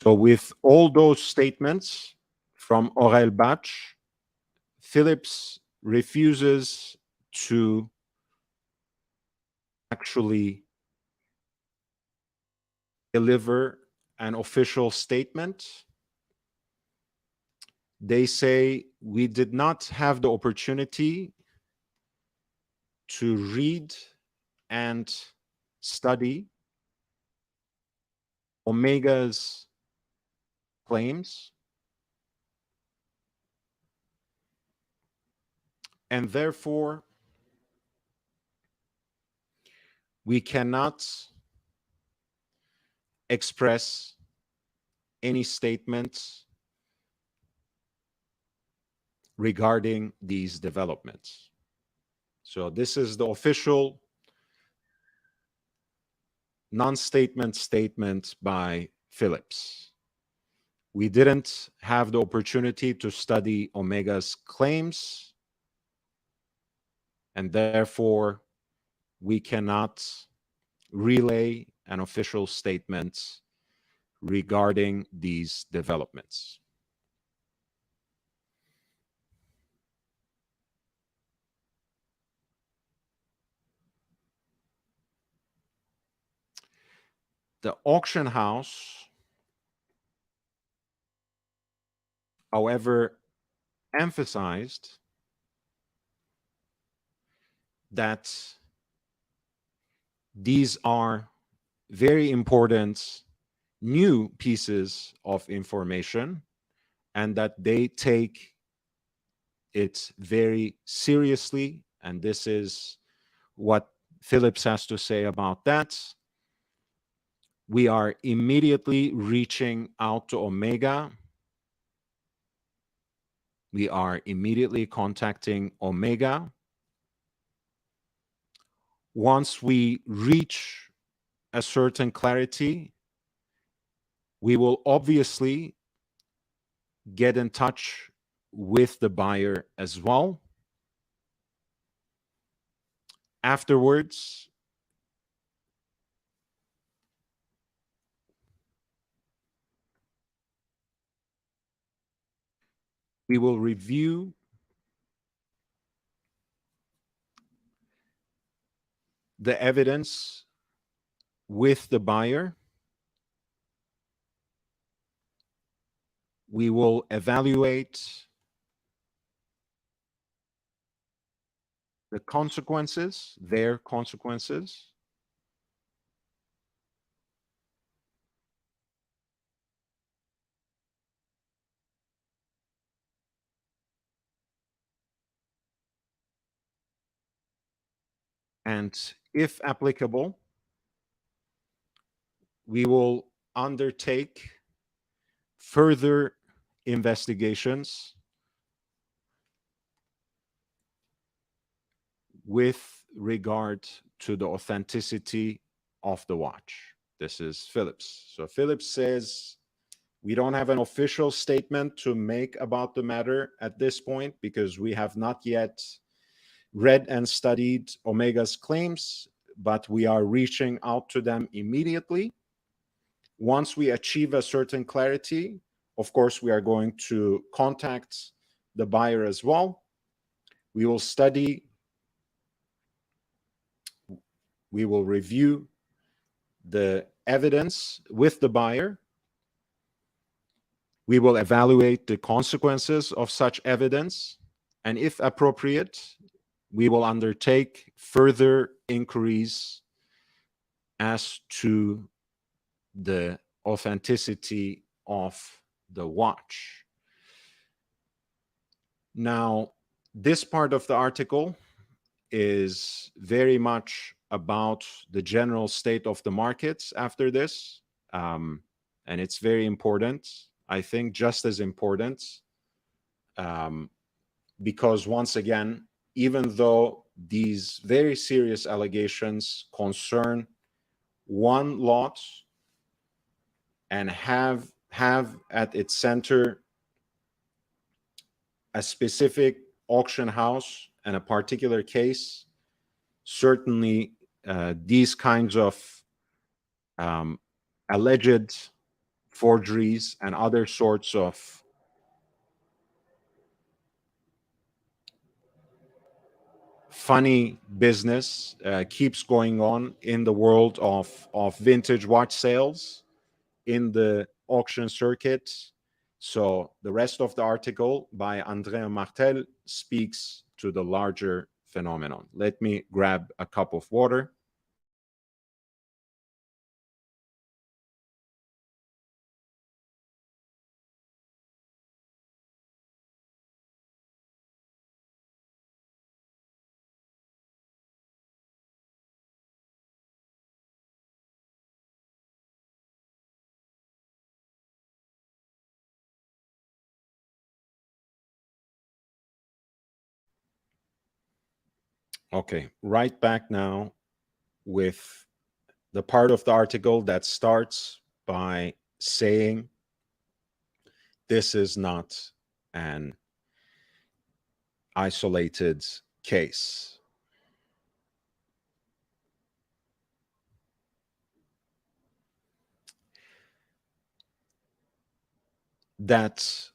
So with all those statements from Aurel Batch, Phillips refuses to actually deliver an official statement. They say we did not have the opportunity to read and study Omega's claims, and therefore we cannot express any statements regarding these developments. So this is the official non-statement statement by Phillips. We didn't have the opportunity to study Omega's claims, and therefore we cannot relay an official statement regarding these developments. The auction house, however, emphasized that these are very important new pieces of information and that they take it very seriously. And this is what Phillips has to say about that. We are immediately reaching out to Omega. We are immediately contacting Omega. Once we reach a certain clarity, we will obviously get in touch with the buyer as well. Afterwards, we will review the evidence with the buyer. We will evaluate the consequences, their consequences. And if applicable, we will undertake further investigations with regard to the authenticity of the watch. This is Phillips. So Phillips says, we don't have an official statement to make about the matter at this point because we have not yet read and studied Omega's claims, but we are reaching out to them immediately. Once we achieve a certain clarity, of course, we are going to contact the buyer as well. We will study, we will review the evidence with the buyer. We will evaluate the consequences of such evidence. And if appropriate, we will undertake further inquiries as to the authenticity of the watch. Now, this part of the article is very much about the general state of the markets after this. And it's very important, I think just as important, because once again, even though these very serious allegations concern one lot and have at its center a specific auction house and a particular case, certainly these kinds of alleged forgeries and other sorts of funny business keeps going on in the world of vintage watch sales in the auction circuit. So the rest of the article by Andrea Martel speaks to the larger phenomenon. Let me grab a cup of water. Okay, right back now with the part of the article that starts by saying this is not an isolated case. That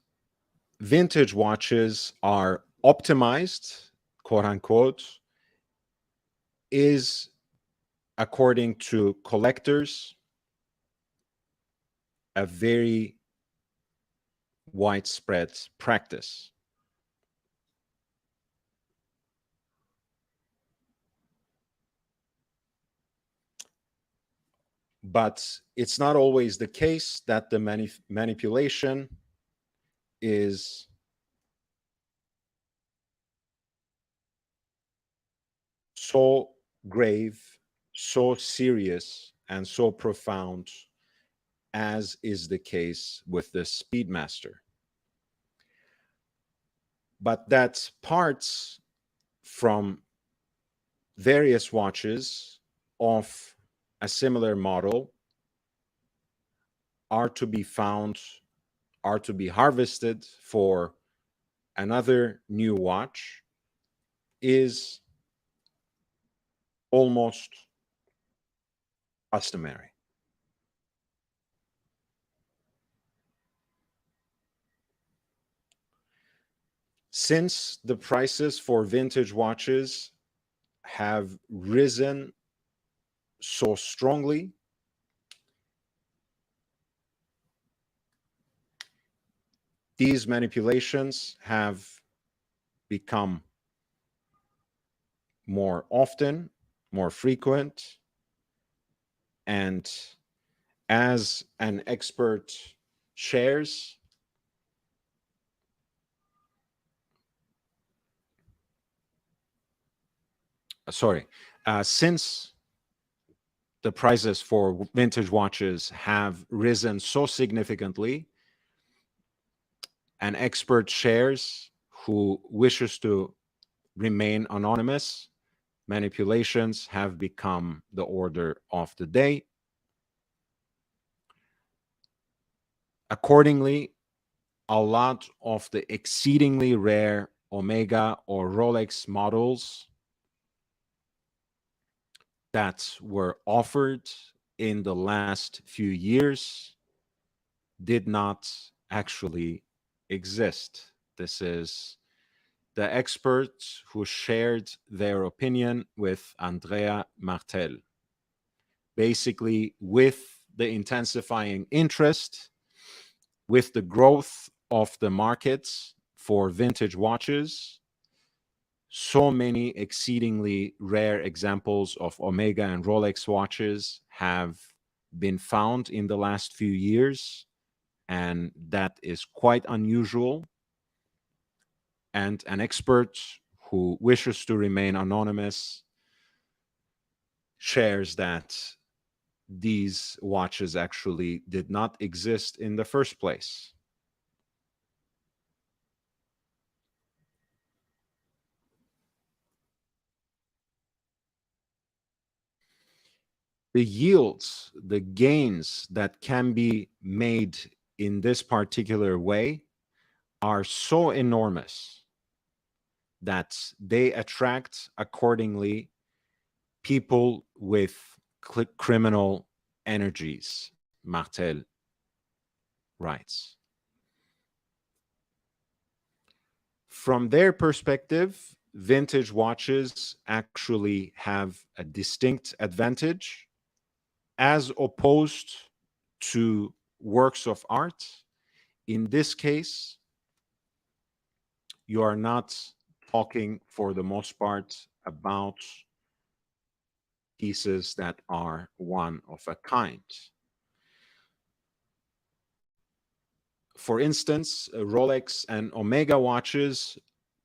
vintage watches are optimized, quote unquote, is, according to collectors, a very widespread practice. But it's not always the case that the manipulation is so grave, so serious, and so profound as is the case with the Speedmaster. But that parts from various watches of a similar model are to be found, are to be harvested for another new watch is almost customary. Since the prices for vintage watches have risen so strongly, these manipulations have become more often, more frequent, and as an expert shares, since the prices for vintage watches have risen so significantly, an expert shares who wishes to remain anonymous, manipulations have become the order of the day. Accordingly, a lot of the exceedingly rare Omega or Rolex models that were offered in the last few years did not actually exist. This is the experts who shared their opinion with Andrea Martel. Basically, with the intensifying interest, with the growth of the markets for vintage watches, so many exceedingly rare examples of Omega and Rolex watches have been found in the last few years, and that is quite unusual. And an expert who wishes to remain anonymous shares that these watches actually did not exist in the first place. The yields, the gains that can be made in this particular way are so enormous that they attract accordingly people with criminal energies, Martel writes. From their perspective, vintage watches actually have a distinct advantage as opposed to works of art. In this case, you are not talking for the most part about pieces that are one of a kind. For instance, Rolex and Omega watches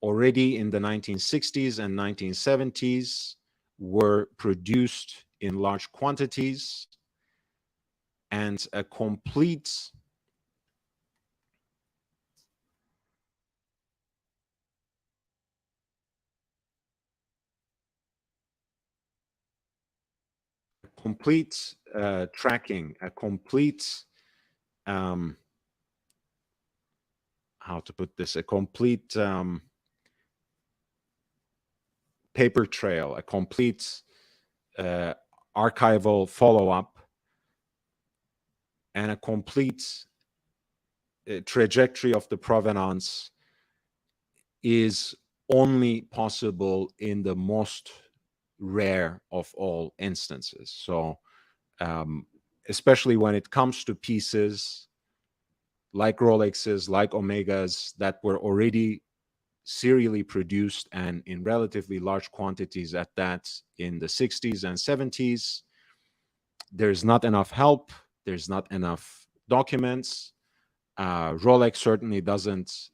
already in the 1960s and 1970s were produced in large quantities, and a complete complete tracking, a complete, how to put this, a complete paper trail, a complete archival follow-up, and a complete trajectory of the provenance is only possible in the most rare of all instances. So especially when it comes to pieces like Rolexes, like Omegas that were already serially produced and in relatively large quantities at that in the 60s and 70s, there's not enough help, there's not enough documents. Rolex certainly doesn't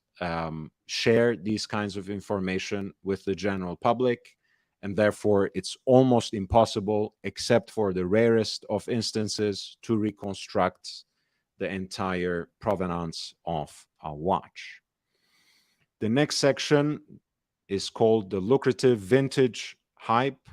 share these kinds of information with the general public, and therefore it's almost impossible, except for the rarest of instances, to reconstruct the entire provenance of a watch. The next section is called the lucrative vintage hype.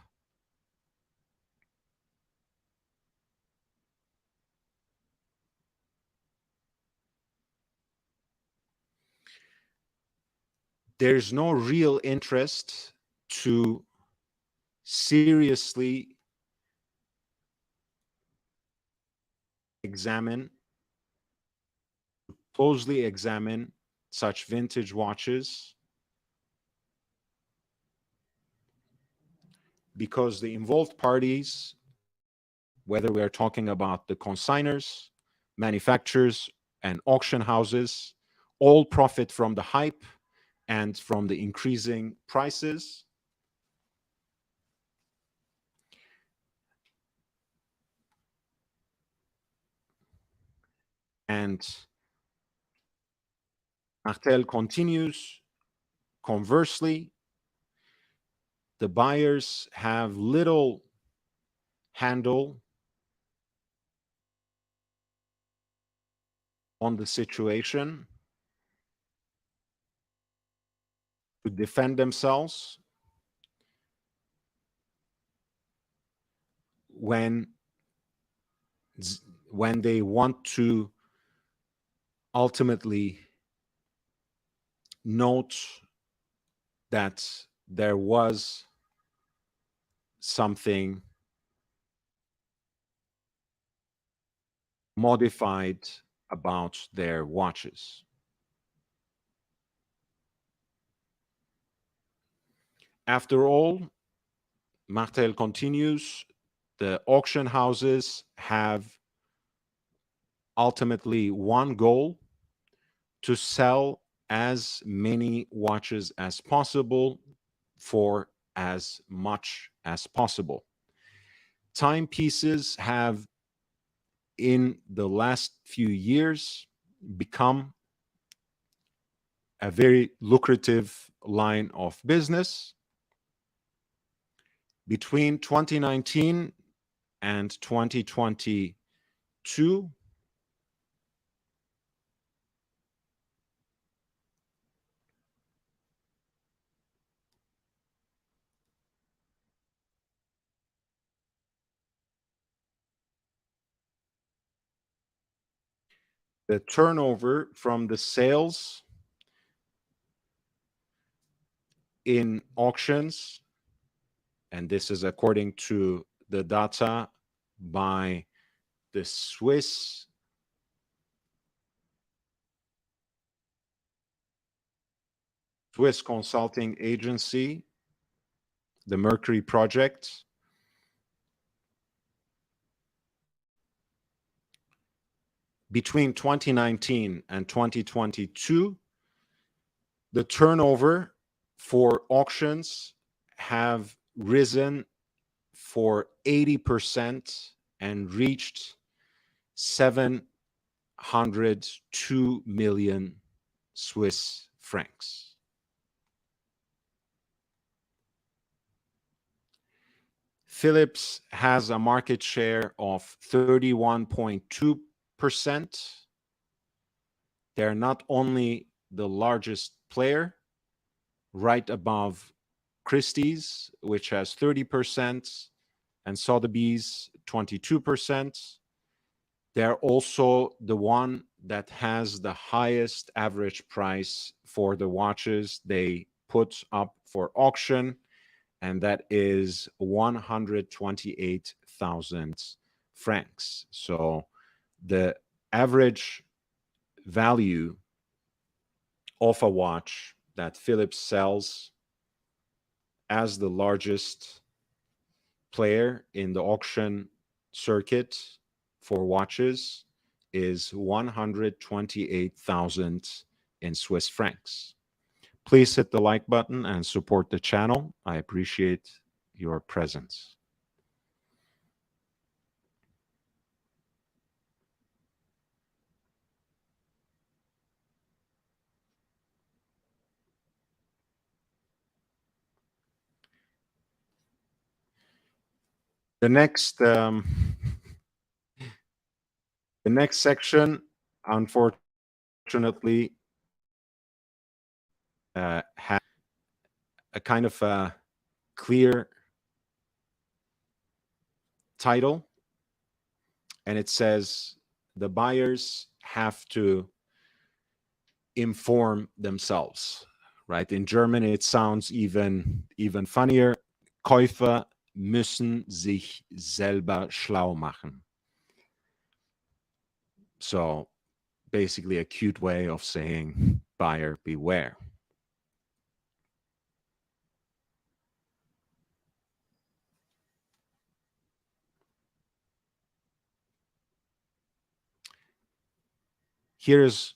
There's no real interest to seriously closely examine such vintage watches, because the involved parties, whether we are talking about the consigners, manufacturers, and auction houses, all profit from the hype and from the increasing prices. And Martel continues, conversely, the buyers have little handle on the situation to defend themselves when they want to ultimately note that there was something modified about their watches. After all, Martel continues, the auction houses have ultimately one goal: to sell as many watches as possible for as much as possible. Timepieces have, in the last few years, become a very lucrative line of business. Between 2019 and 2022, the turnover from the sales in auctions, and this is according to the data by the Swiss consulting agency, the Mercury Project. Between 2019 and 2022, the turnover for auctions have risen for 80% and reached 702 million Swiss francs. Philips has a market share of 31.2%. They're not only the largest player, right above Christie's, which has 30%, and Sotheby's 22%. They're also the one that has the highest average price for the watches they put up for auction, and that is 128,000 francs. So the average value of a watch that Philips sells as the largest player in the auction circuit for watches is 128,000 in Swiss francs. Please hit the like button and support the channel. I appreciate your presence. The next section, unfortunately, has a kind of a clear title, and it says the buyers have to inform themselves, right? In German, it sounds even funnier. Käufer müssen sich selber schlau machen. So basically a cute way of saying buyer beware. Here's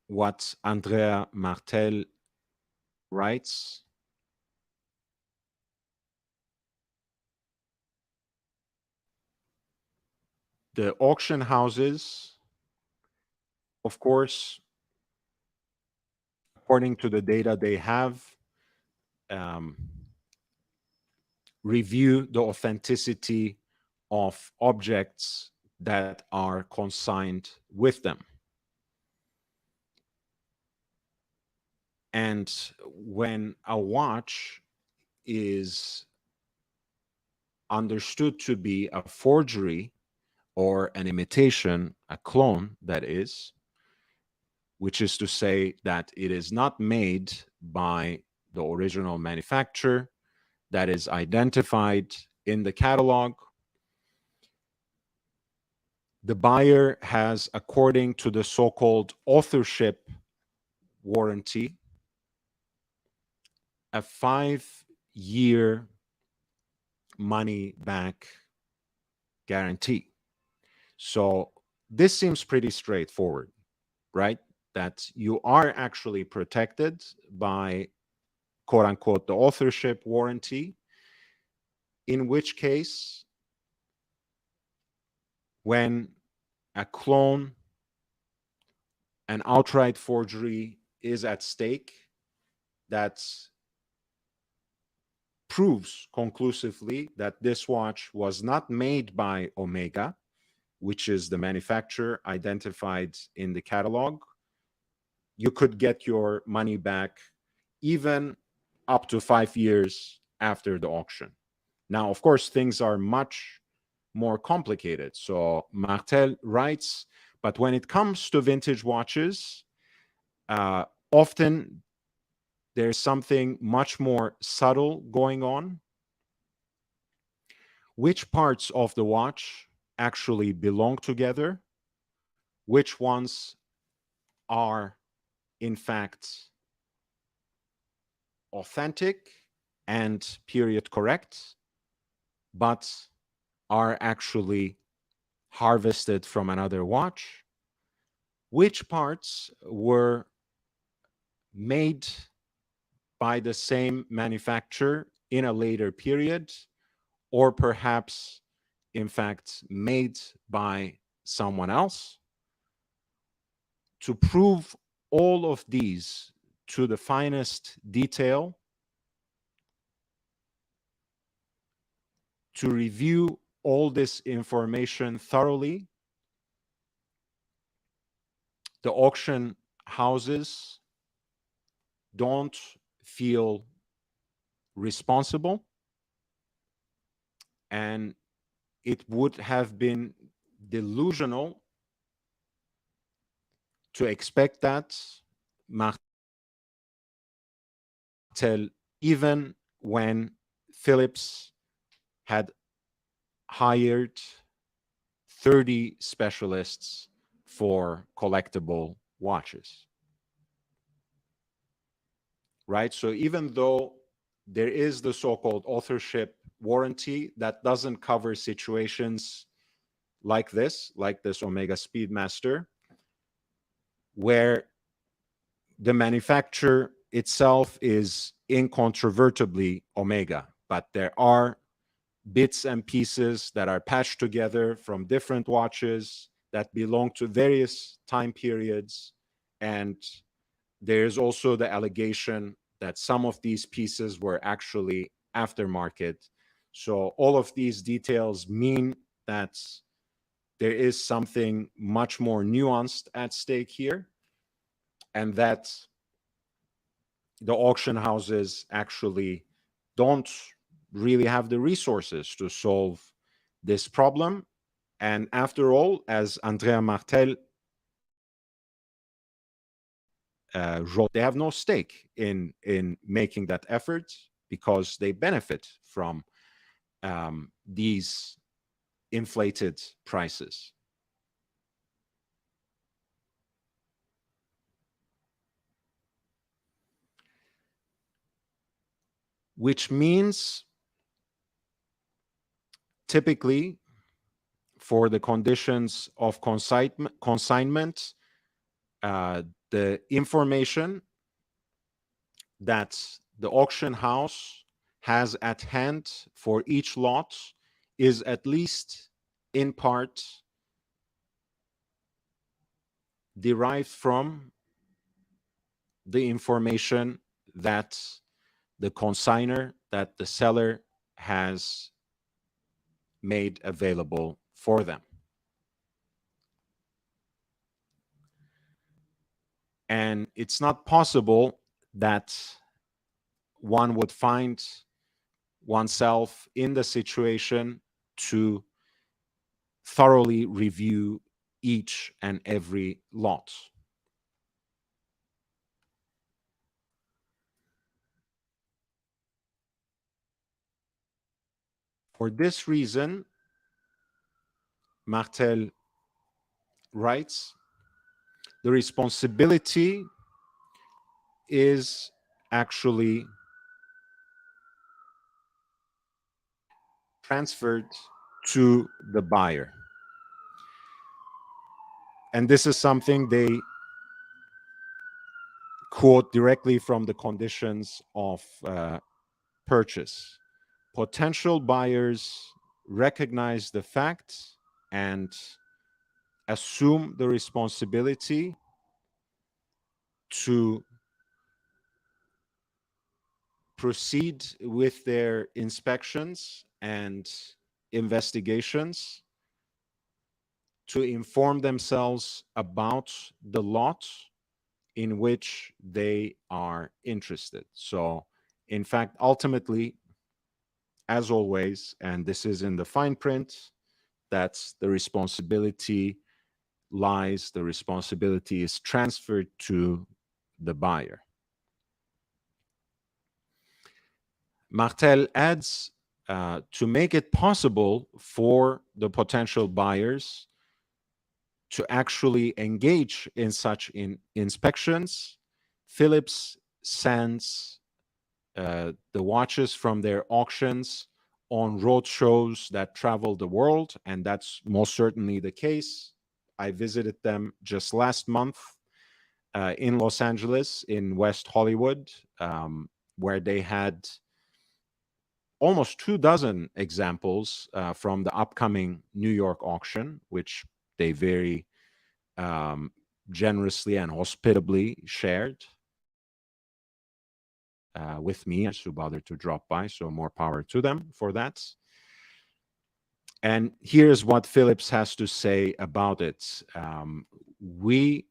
what Andrea Martel writes. The auction houses, of course, according to the data they have, review the authenticity of objects that are consigned with them. And when a watch is understood to be a forgery or an imitation, a clone, that is, which is to say that it is not made by the original manufacturer, that is identified in the catalog, the buyer has, according to the so-called authorship warranty, a 5-year money-back guarantee. So this seems pretty straightforward, right? That you are actually protected by, quote unquote, the authorship warranty, in which case, when a clone, an outright forgery is at stake, that proves conclusively that this watch was not made by Omega, which is the manufacturer identified in the catalog, you could get your money back even up to 5 years after the auction. Now, of course, things are much more complicated. So Martel writes, but when it comes to vintage watches, often there's something much more subtle going on. Which parts of the watch actually belong together? Which ones are, in fact, authentic and period correct, but are actually harvested from another watch? Which parts were made by the same manufacturer in a later period, or perhaps, in fact, made by someone else? To prove all of these to the finest detail, to review all this information thoroughly, the auction houses don't feel responsible, and it would have been delusional to expect that Martel, even when Philips had hired 30 specialists for collectible watches, right? So even though there is the so-called authorship warranty that doesn't cover situations like this Omega Speedmaster, where the manufacturer itself is incontrovertibly Omega, but there are bits and pieces that are patched together from different watches that belong to various time periods. And there's also the allegation that some of these pieces were actually aftermarket. So all of these details mean that there is something much more nuanced at stake here, and that the auction houses actually don't really have the resources to solve this problem. And after all, as Andrea Martel wrote, they have no stake in making that effort because they benefit from these inflated prices. Which means typically for the conditions of consignment, the information that the auction house has at hand for each lot is at least in part derived from the information that the consignor, that the seller has made available for them. And it's not possible that one would find oneself in the situation to thoroughly review each and every lot. For this reason, Martel writes, the responsibility is actually transferred to the buyer. And this is something they quote directly from the conditions of purchase. Potential buyers recognize the fact and assume the responsibility to proceed with their inspections and investigations to inform themselves about the lot in which they are interested. So, in fact, ultimately, as always, and this is in the fine print, that's the responsibility lies, the responsibility is transferred to the buyer. Martel adds, to make it possible for the potential buyers to actually engage in such inspections, Philips sends the watches from their auctions on road shows that travel the world, and that's most certainly the case. I visited them just last month in Los Angeles, in West Hollywood, where they had almost 24 examples from the upcoming New York auction, which they very generously and hospitably shared with me, who bothered to drop by. So more power to them for that. And here's what Philips has to say about it. We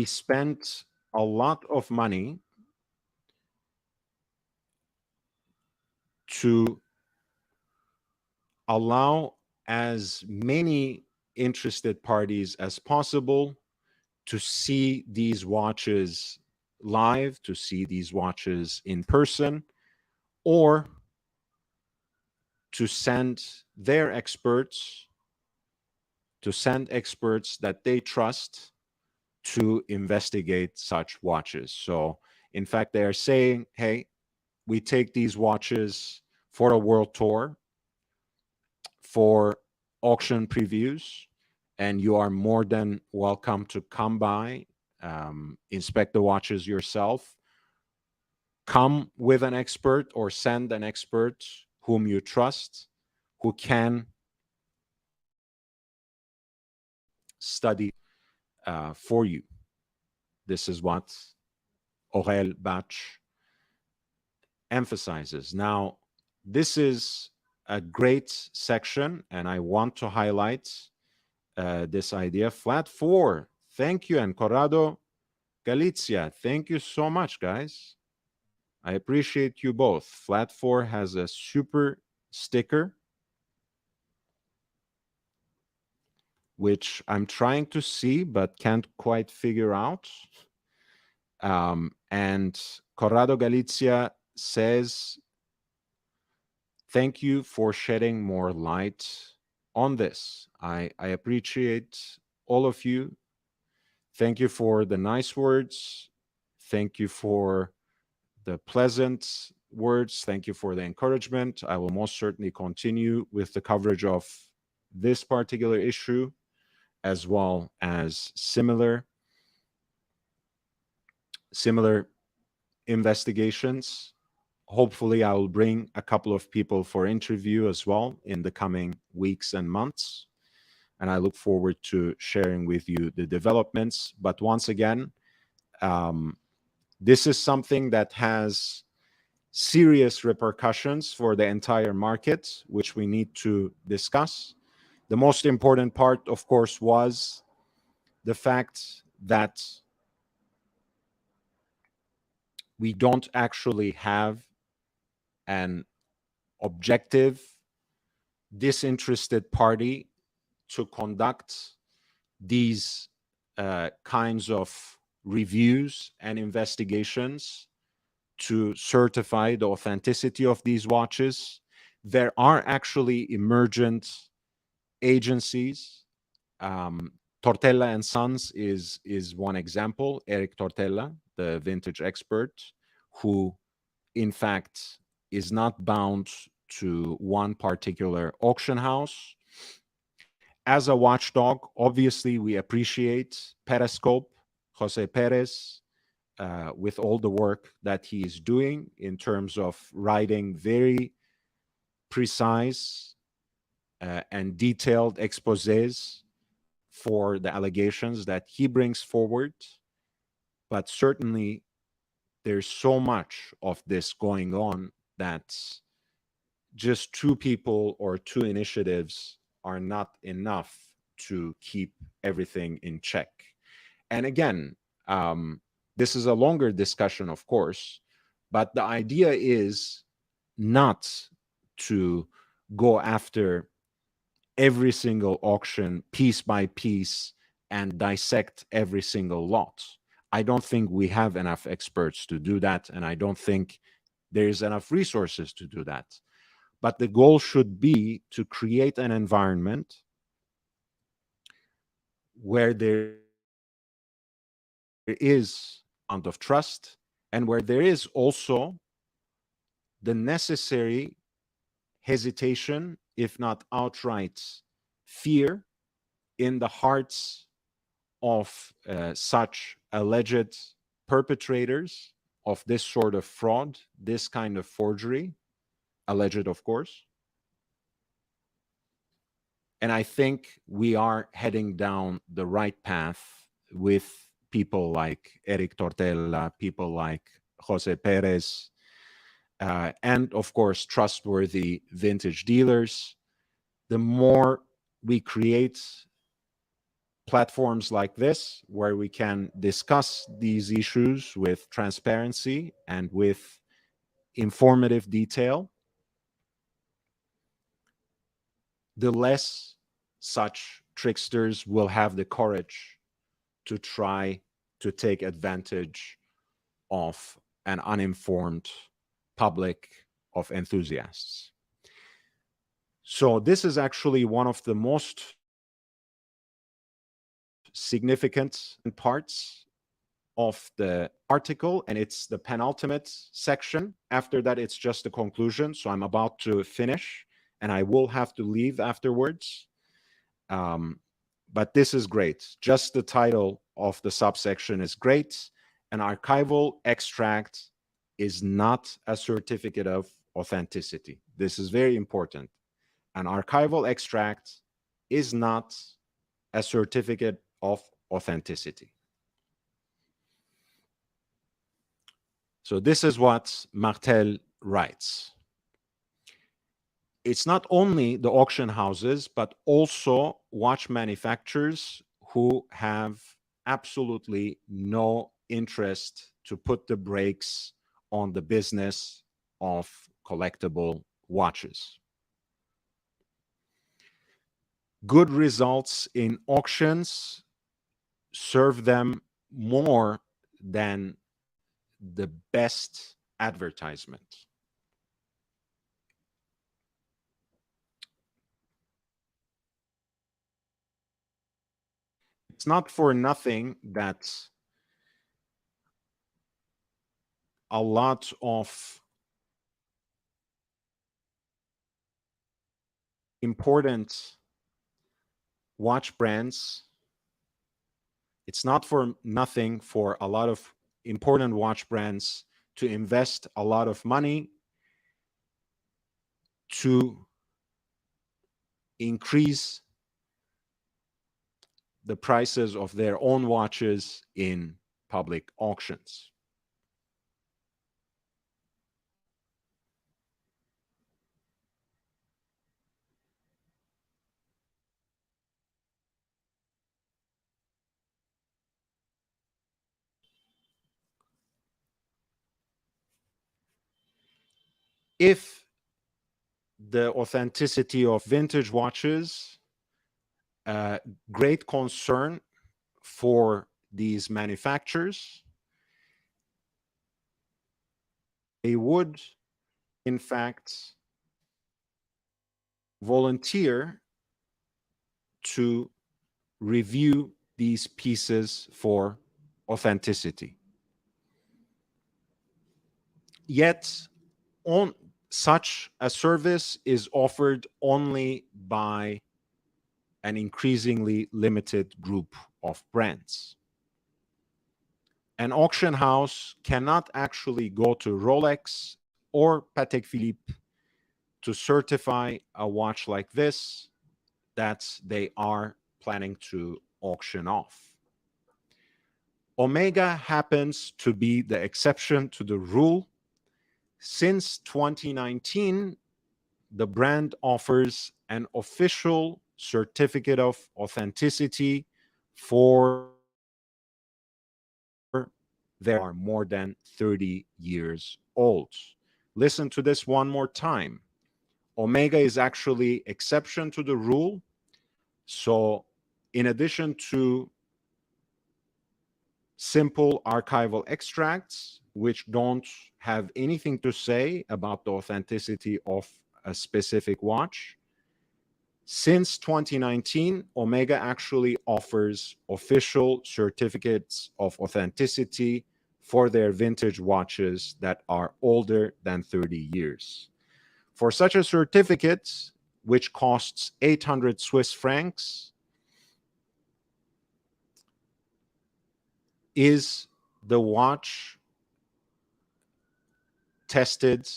spent a lot of money to allow as many interested parties as possible to see these watches live, to see these watches in person, or to send their experts, to send experts that they trust to investigate such watches. So in fact, they are saying, hey, we take these watches for a world tour, for auction previews, and you are more than welcome to come by, inspect the watches yourself, come with an expert or send an expert whom you trust, who can study for you. This is what Aurel Bach emphasizes. Now, this is a great section, and I want to highlight this idea. Flat 4, thank you, and Corrado Galizia, thank you so much, guys. I appreciate you both. Flat 4 has a super sticker, which I'm trying to see but can't quite figure out. And Corrado Galizia says, thank you for shedding more light on this. I appreciate all of you. Thank you for the nice words. Thank you for the pleasant words. Thank you for the encouragement. I will most certainly continue with the coverage of this particular issue, as well as similar investigations. Hopefully, I will bring a couple of people for interview as well in the coming weeks and months. And I look forward to sharing with you the developments. But once again, this is something that has serious repercussions for the entire market, which we need to discuss. The most important part, of course, was the fact that we don't actually have an objective, disinterested party to conduct these kinds of reviews and investigations to certify the authenticity of these watches. There are actually emergent agencies. Tortella and Sons is one example. Eric Tortella, the vintage expert, who in fact is not bound to one particular auction house. As a watchdog, obviously we appreciate Periscope, Jose Perez, with all the work that he is doing in terms of writing very precise and detailed exposés for the allegations that he brings forward. But certainly there's so much of this going on that just two people or two initiatives are not enough to keep everything in check. And again, this is a longer discussion, of course, but the idea is not to go after every single auction piece by piece and dissect every single lot. I don't think we have enough experts to do that, and I don't think there's enough resources to do that. But the goal should be to create an environment where there is amount of trust and where there is also the necessary hesitation, if not outright fear, in the hearts of such alleged perpetrators of this sort of fraud, this kind of forgery, alleged, of course. And I think we are heading down the right path with people like Eric Tortella, people like Jose Perez, and of course, trustworthy vintage dealers. The more we create platforms like this, where we can discuss these issues with transparency and with informative detail, the less such tricksters will have the courage to try to take advantage of an uninformed public of enthusiasts. So this is actually one of the most significant parts of the article, and it's the penultimate section. After that, it's just a conclusion. So I'm about to finish, and I will have to leave afterwards. But this is great. Just the title of the subsection is great. An archival extract is not a certificate of authenticity. This is very important. An archival extract is not a certificate of authenticity. So this is what Martel writes. It's not only the auction houses, but also watch manufacturers who have absolutely no interest to put the brakes on the business of collectible watches. Good results in auctions serve them more than the best advertisement. It's not for nothing that a lot of important watch brands, it's not for nothing for a lot of important watch brands to invest a lot of money to increase the prices of their own watches in public auctions. If the authenticity of vintage watches, great concern for these manufacturers, they would, in fact, volunteer to review these pieces for authenticity. Yet, such a service is offered only by an increasingly limited group of brands. An auction house cannot actually go to Rolex or Patek Philippe to certify a watch like this that they are planning to auction off. Omega happens to be the exception to the rule. Since 2019, the brand offers an official certificate of authenticity for they are more than 30 years old. Listen to this one more time. Omega is actually exception to the rule. So in addition to simple archival extracts, which don't have anything to say about the authenticity of a specific watch, since 2019, Omega actually offers official certificates of authenticity for their vintage watches that are older than 30 years. For such a certificate, which costs 800 Swiss francs, is the watch tested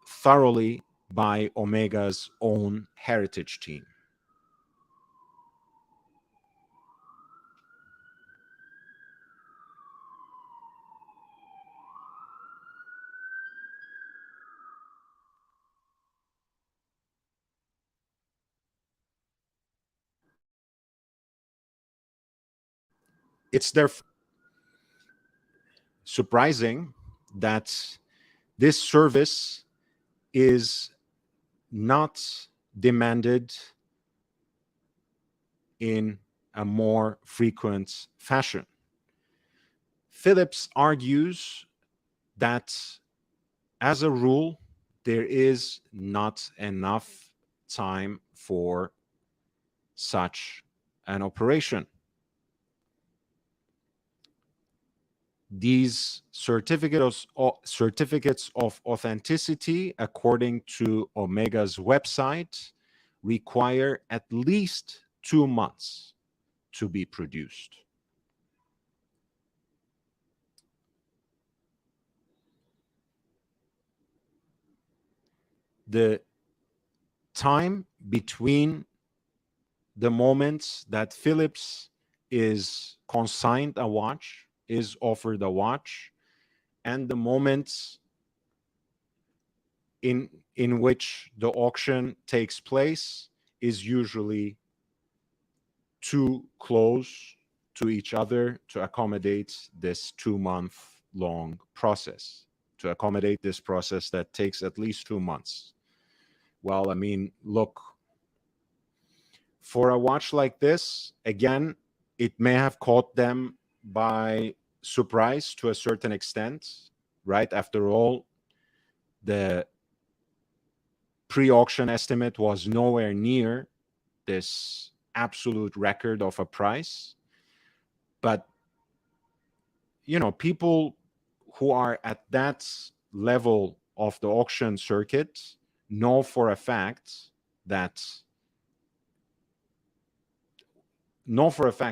thoroughly by Omega's own heritage team. It's therefore surprising that this service is not demanded in a more frequent fashion. Phillips argues that, as a rule, there is not enough time for such an operation. These certificates of authenticity, according to Omega's website, require at least 2 months to be produced. The time between the moment that Phillips is consigned a watch, is offered a watch, and the moment in which the auction takes place is usually too close to each other to accommodate this 2-month-long process, to accommodate this process that takes at least 2 months. Well, I mean, look, for a watch like this, again, it may have caught them by surprise to a certain extent, right? After all, the pre-auction estimate was nowhere near this absolute record of a price. But, you know, people who are at that level of the auction circuit know for a fact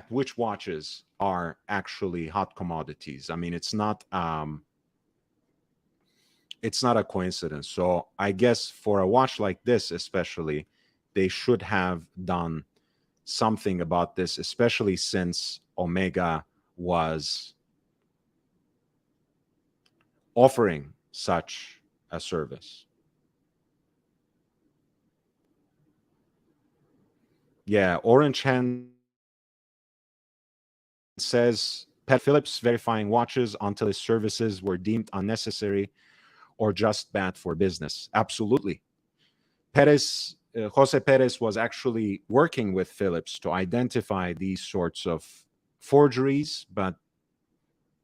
which watches are actually hot commodities. I mean, it's not a coincidence. So I guess for a watch like this, especially, they should have done something about this, especially since Omega was offering such a service. Yeah, Orange Hand says Phillips verifying watches until his services were deemed unnecessary or just bad for business. Absolutely. Jose Perez was actually working with Phillips to identify these sorts of forgeries, but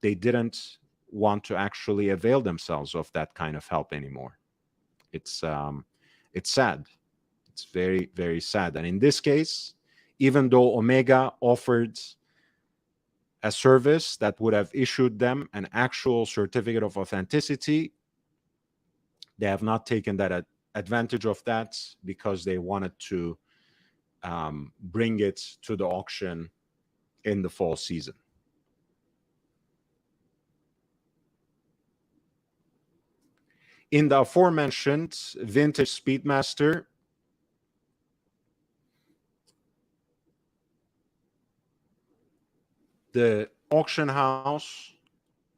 they didn't want to actually avail themselves of that kind of help anymore. It's sad. It's very, very sad. And in this case, even though Omega offered a service that would have issued them an actual certificate of authenticity, they have not taken that advantage of that because they wanted to bring it to the auction in the fall season. In the aforementioned vintage Speedmaster, the auction house,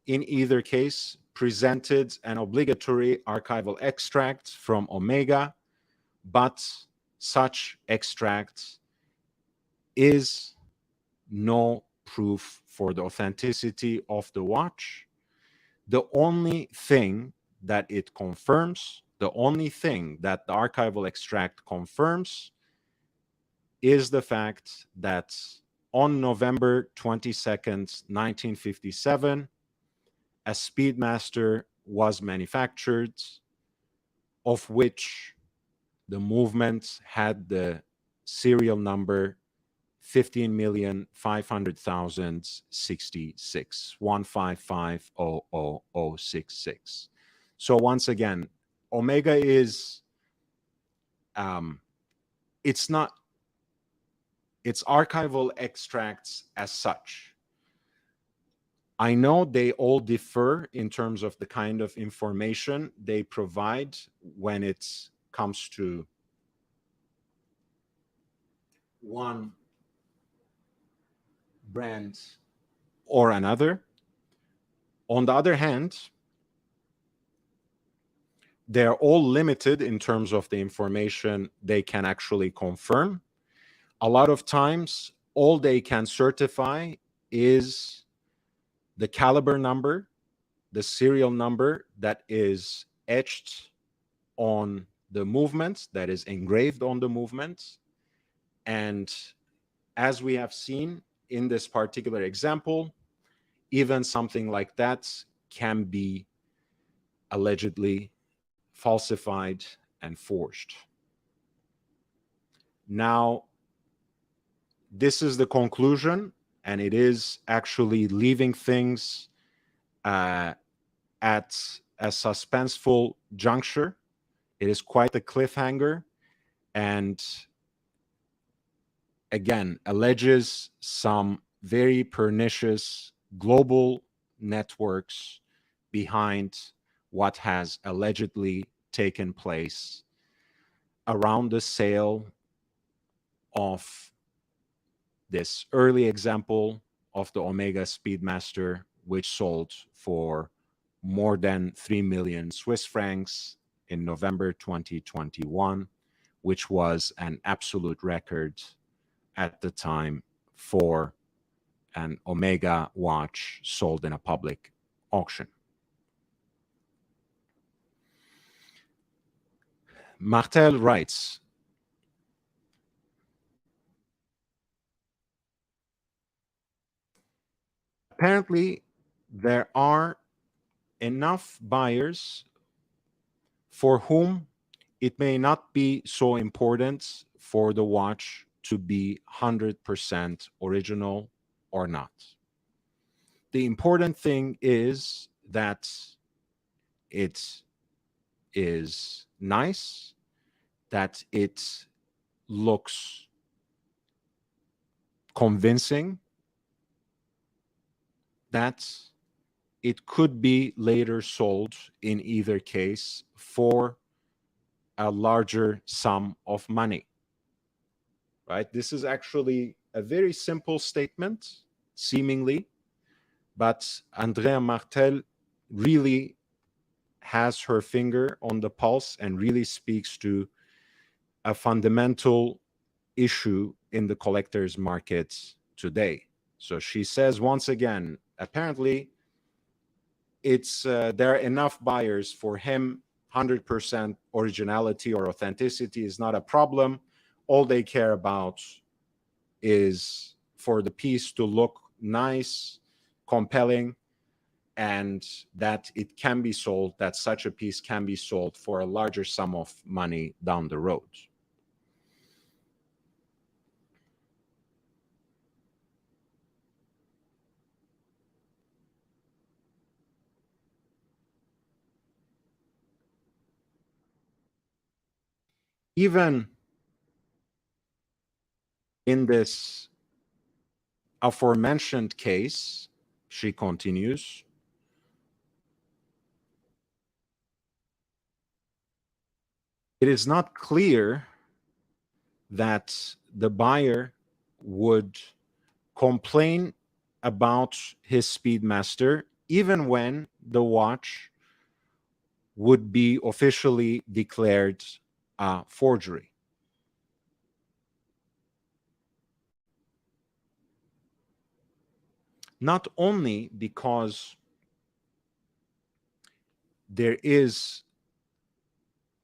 in either case, presented an obligatory archival extract from Omega, but such extract is no proof for the authenticity of the watch. The only thing that it confirms, the only thing that the archival extract confirms, is the fact that on November 22nd, 1957, a Speedmaster was manufactured, of which the movement had the serial number 15,500,066, 155,000,066. So once again, Omega is, it's archival extracts as such. I know they all differ in terms of the kind of information they provide when it comes to one brand or another. On the other hand, they're all limited in terms of the information they can actually confirm. A lot of times, all they can certify is the caliber number, the serial number that is etched on the movement that is engraved on the movement. And as we have seen in this particular example, even something like that can be allegedly falsified and forged. Now, this is the conclusion, and it is actually leaving things at a suspenseful juncture. It is quite a cliffhanger, and again, alleges some very pernicious global networks behind what has allegedly taken place around the sale of this early example of the Omega Speedmaster, which sold for more than 3 million Swiss francs in November 2021, which was an absolute record at the time for an Omega watch sold in a public auction. Martel writes, apparently there are enough buyers for whom it may not be so important for the watch to be 100% original or not. The important thing is that it is nice, that it looks convincing, that it could be later sold in either case for a larger sum of money, right? This is actually a very simple statement, seemingly, but Andrea Martel really has her finger on the pulse and really speaks to a fundamental issue in the collector's market today. So she says, once again, apparently there are enough buyers for him. 100% originality or authenticity is not a problem. All they care about is for the piece to look nice, compelling, and that it can be sold, that such a piece can be sold for a larger sum of money down the road. Even in this aforementioned case, she continues, it is not clear that the buyer would complain about his Speedmaster even when the watch would be officially declared a forgery. Not only because there is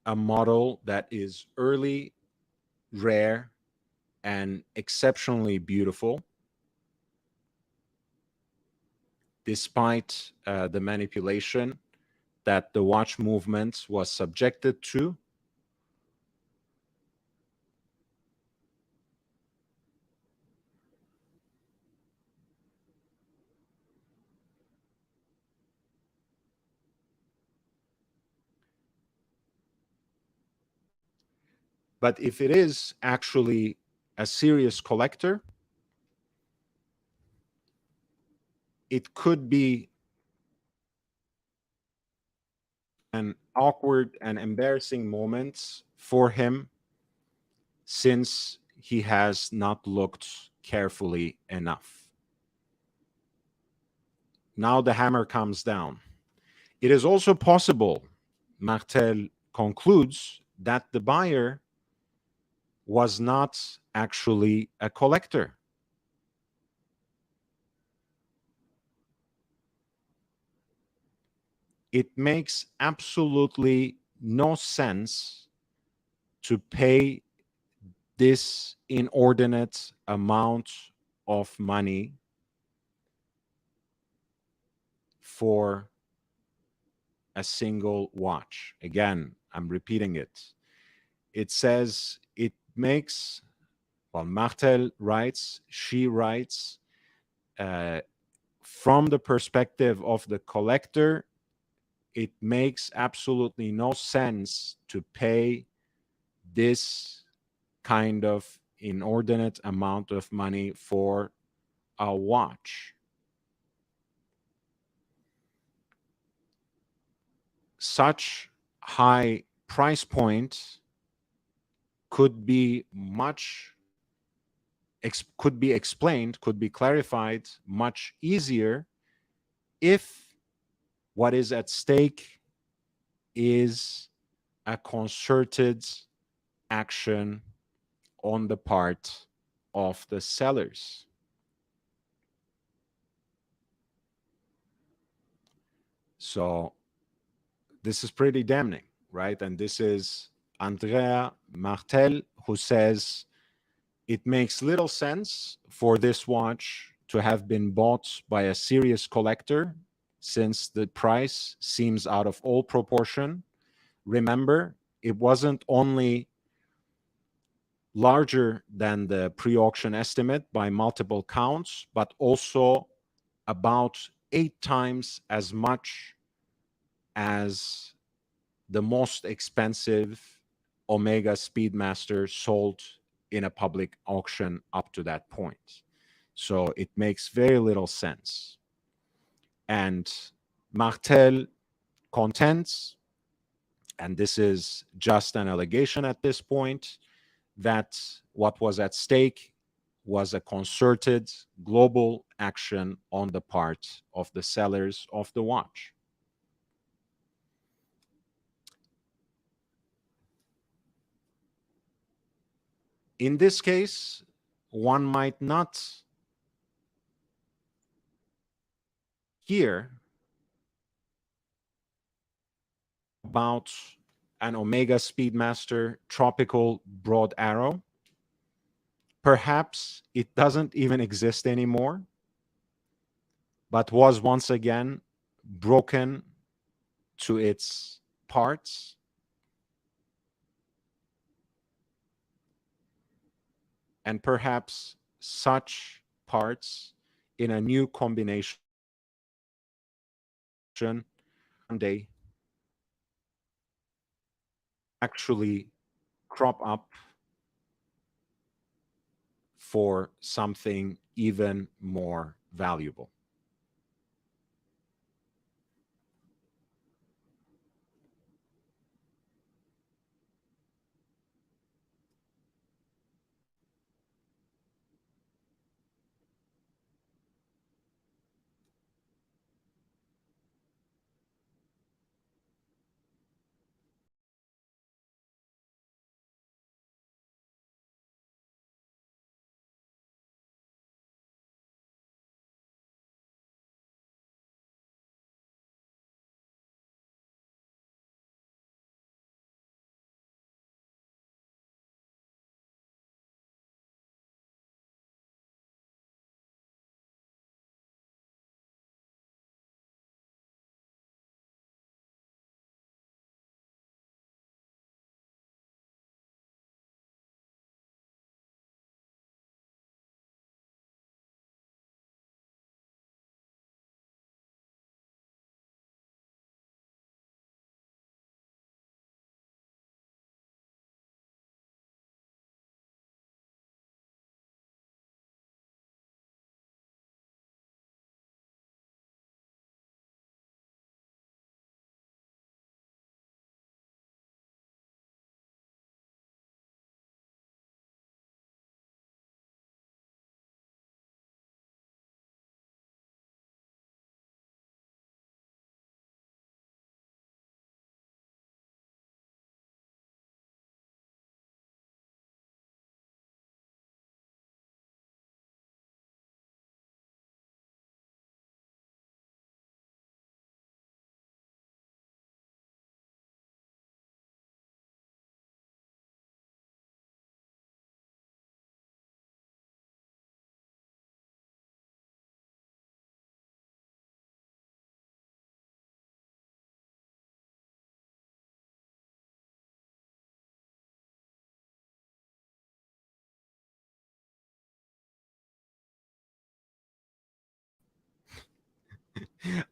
a model that is early, rare, and exceptionally beautiful, despite the manipulation that the watch movement was subjected to. But if it is actually a serious collector, it could be an awkward and embarrassing moment for him, since he has not looked carefully enough. Now the hammer comes down. It is also possible, Martel concludes, that the buyer was not actually a collector. It makes absolutely no sense to pay this inordinate amount of money for a single watch. Again, I'm repeating it. It says it makes, well, Martel writes, she writes, from the perspective of the collector, it makes absolutely no sense to pay this kind of inordinate amount of money for a watch. Such high price point could be could be explained, could be clarified much easier if what is at stake is a concerted action on the part of the sellers. So this is pretty damning, right? And this is Andrea Martel, who says it makes little sense for this watch to have been bought by a serious collector, since the price seems out of all proportion. Remember, it wasn't only larger than the pre-auction estimate by multiple counts, but also about 8 times as much as the most expensive Omega Speedmaster sold in a public auction up to that point. So it makes very little sense. And Martel contends, and this is just an allegation at this point, that what was at stake was a concerted global action on the part of the sellers of the watch. In this case, one might not hear about an Omega Speedmaster tropical broad arrow. Perhaps it doesn't even exist anymore, but was once again broken to its parts. And perhaps such parts in a new combination one day actually crop up for something even more valuable.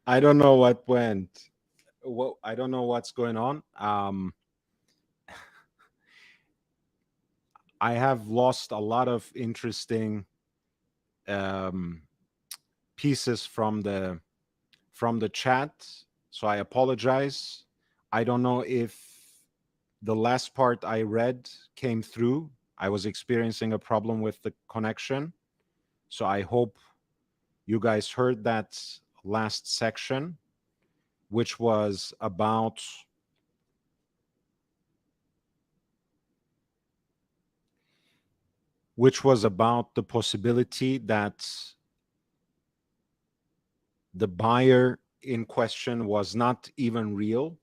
I don't know what went. Well, I don't know what's going on. I have lost a lot of interesting um, pieces from the chat, so I apologize. I don't know if the last part I read came through. I was experiencing a problem with the connection, so I hope you guys heard that last section, which was about the possibility that the buyer in question was not even real,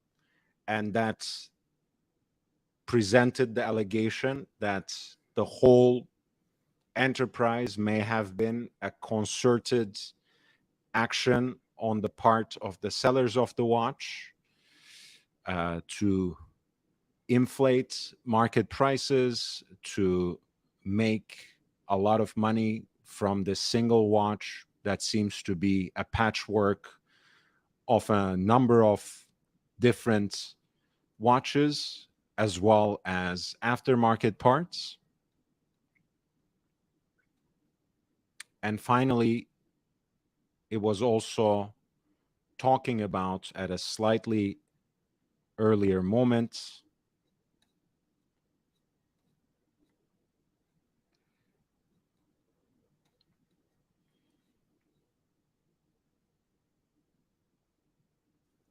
and that presented the allegation that the whole enterprise may have been a concerted action on the part of the sellers of the watch to inflate market prices, to make a lot of money from this single watch that seems to be a patchwork of a number of different watches, as well as aftermarket parts. And finally, it was also talking about, at a slightly earlier moment,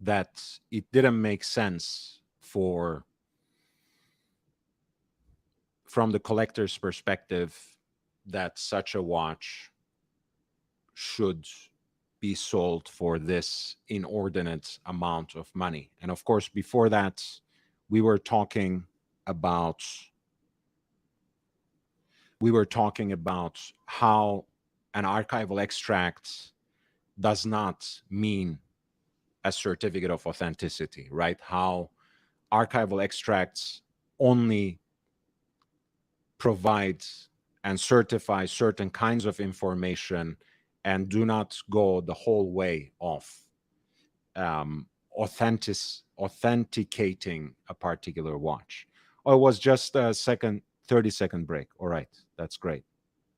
that it didn't make sense from the collector's perspective, that such a watch should be sold for this inordinate amount of money. And of course, before that, we were talking about how an archival extract does not mean a certificate of authenticity, right? How archival extracts only provide and certify certain kinds of information and do not go the whole way of authenticating a particular watch. Oh, it was just a 30-second break. All right, that's great.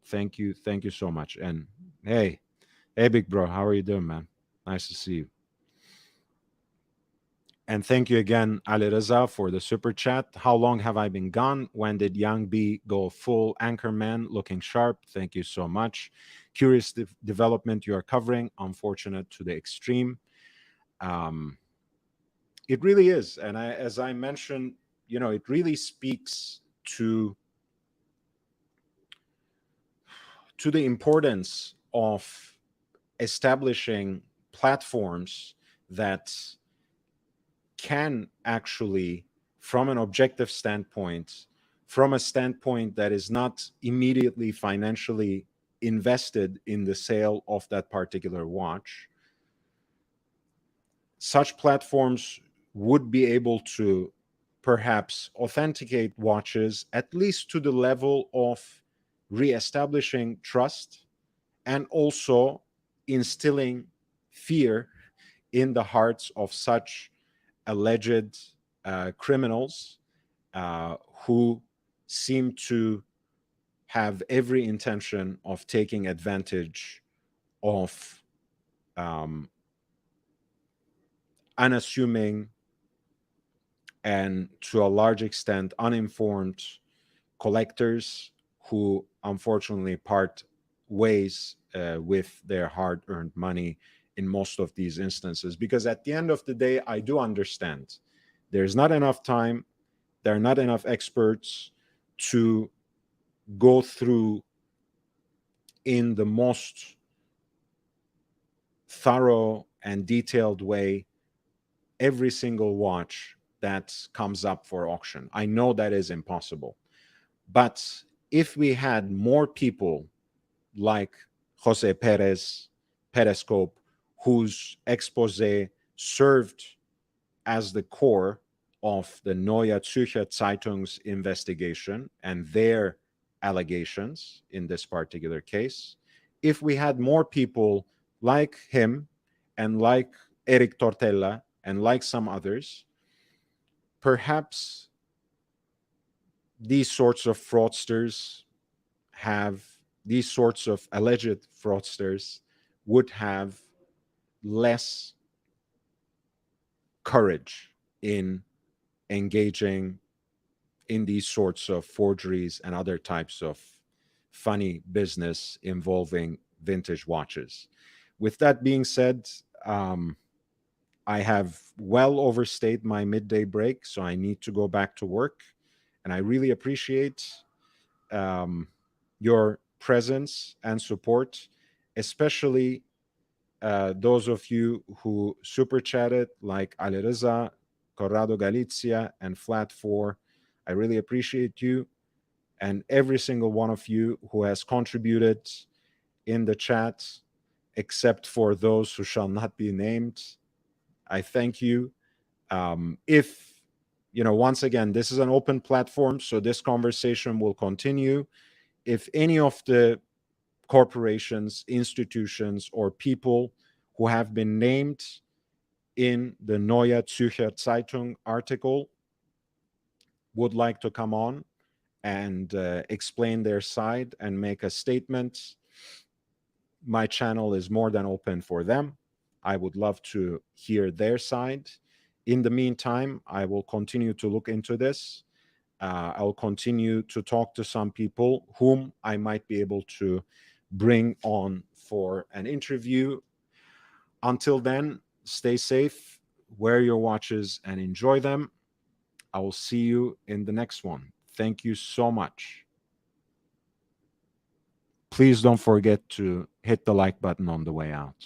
Thank you so much. And hey, big bro, how are you doing, man? Nice to see you. And thank you again, Ali Reza, for the super chat. How long have I been gone? When did Young B go full anchorman, looking sharp? Thank you so much. Curious development you are covering. Unfortunate to the extreme. It really is. And as I mentioned, it really speaks to the importance of establishing platforms that can actually, from an objective standpoint, from a standpoint that is not immediately financially invested in the sale of that particular watch, such platforms would be able to perhaps authenticate watches at least to the level of reestablishing trust and also instilling fear in the hearts of such alleged criminals who seem to have every intention of taking advantage of unassuming and, to a large extent, uninformed collectors who unfortunately part ways with their hard-earned money in most of these instances. Because at the end of the day, I do understand there's not enough time, there are not enough experts to go through in the most thorough and detailed way every single watch that comes up for auction. I know that is impossible. But if we had more people like Jose Perez, Periscope, whose expose served as the core of the Neue Zürcher Zeitung's investigation and their allegations in this particular case, if we had more people like him and like Eric Tortella and like some others, perhaps these sorts of fraudsters these sorts of alleged fraudsters would have less courage in engaging in these sorts of forgeries and other types of funny business involving vintage watches. With that being said, I have well overstayed my midday break, so I need to go back to work. And I really appreciate your presence and support, especially those of you who super chatted, like Alireza, Corrado Galizia, and Flat4. I really appreciate you and every single one of you who has contributed in the chat, except for those who shall not be named. I thank you. If, once again, this is an open platform, so this conversation will continue. If any of the corporations, institutions, or people who have been named in the Neue Zürcher Zeitung article would like to come on and explain their side and make a statement, my channel is more than open for them. I would love to hear their side. In the meantime, I will continue to look into this. I'll continue to talk to some people whom I might be able to bring on for an interview. Until then, stay safe, wear your watches, and enjoy them. I will see you in the next one. Thank you so much. Please don't forget to hit the like button on the way out.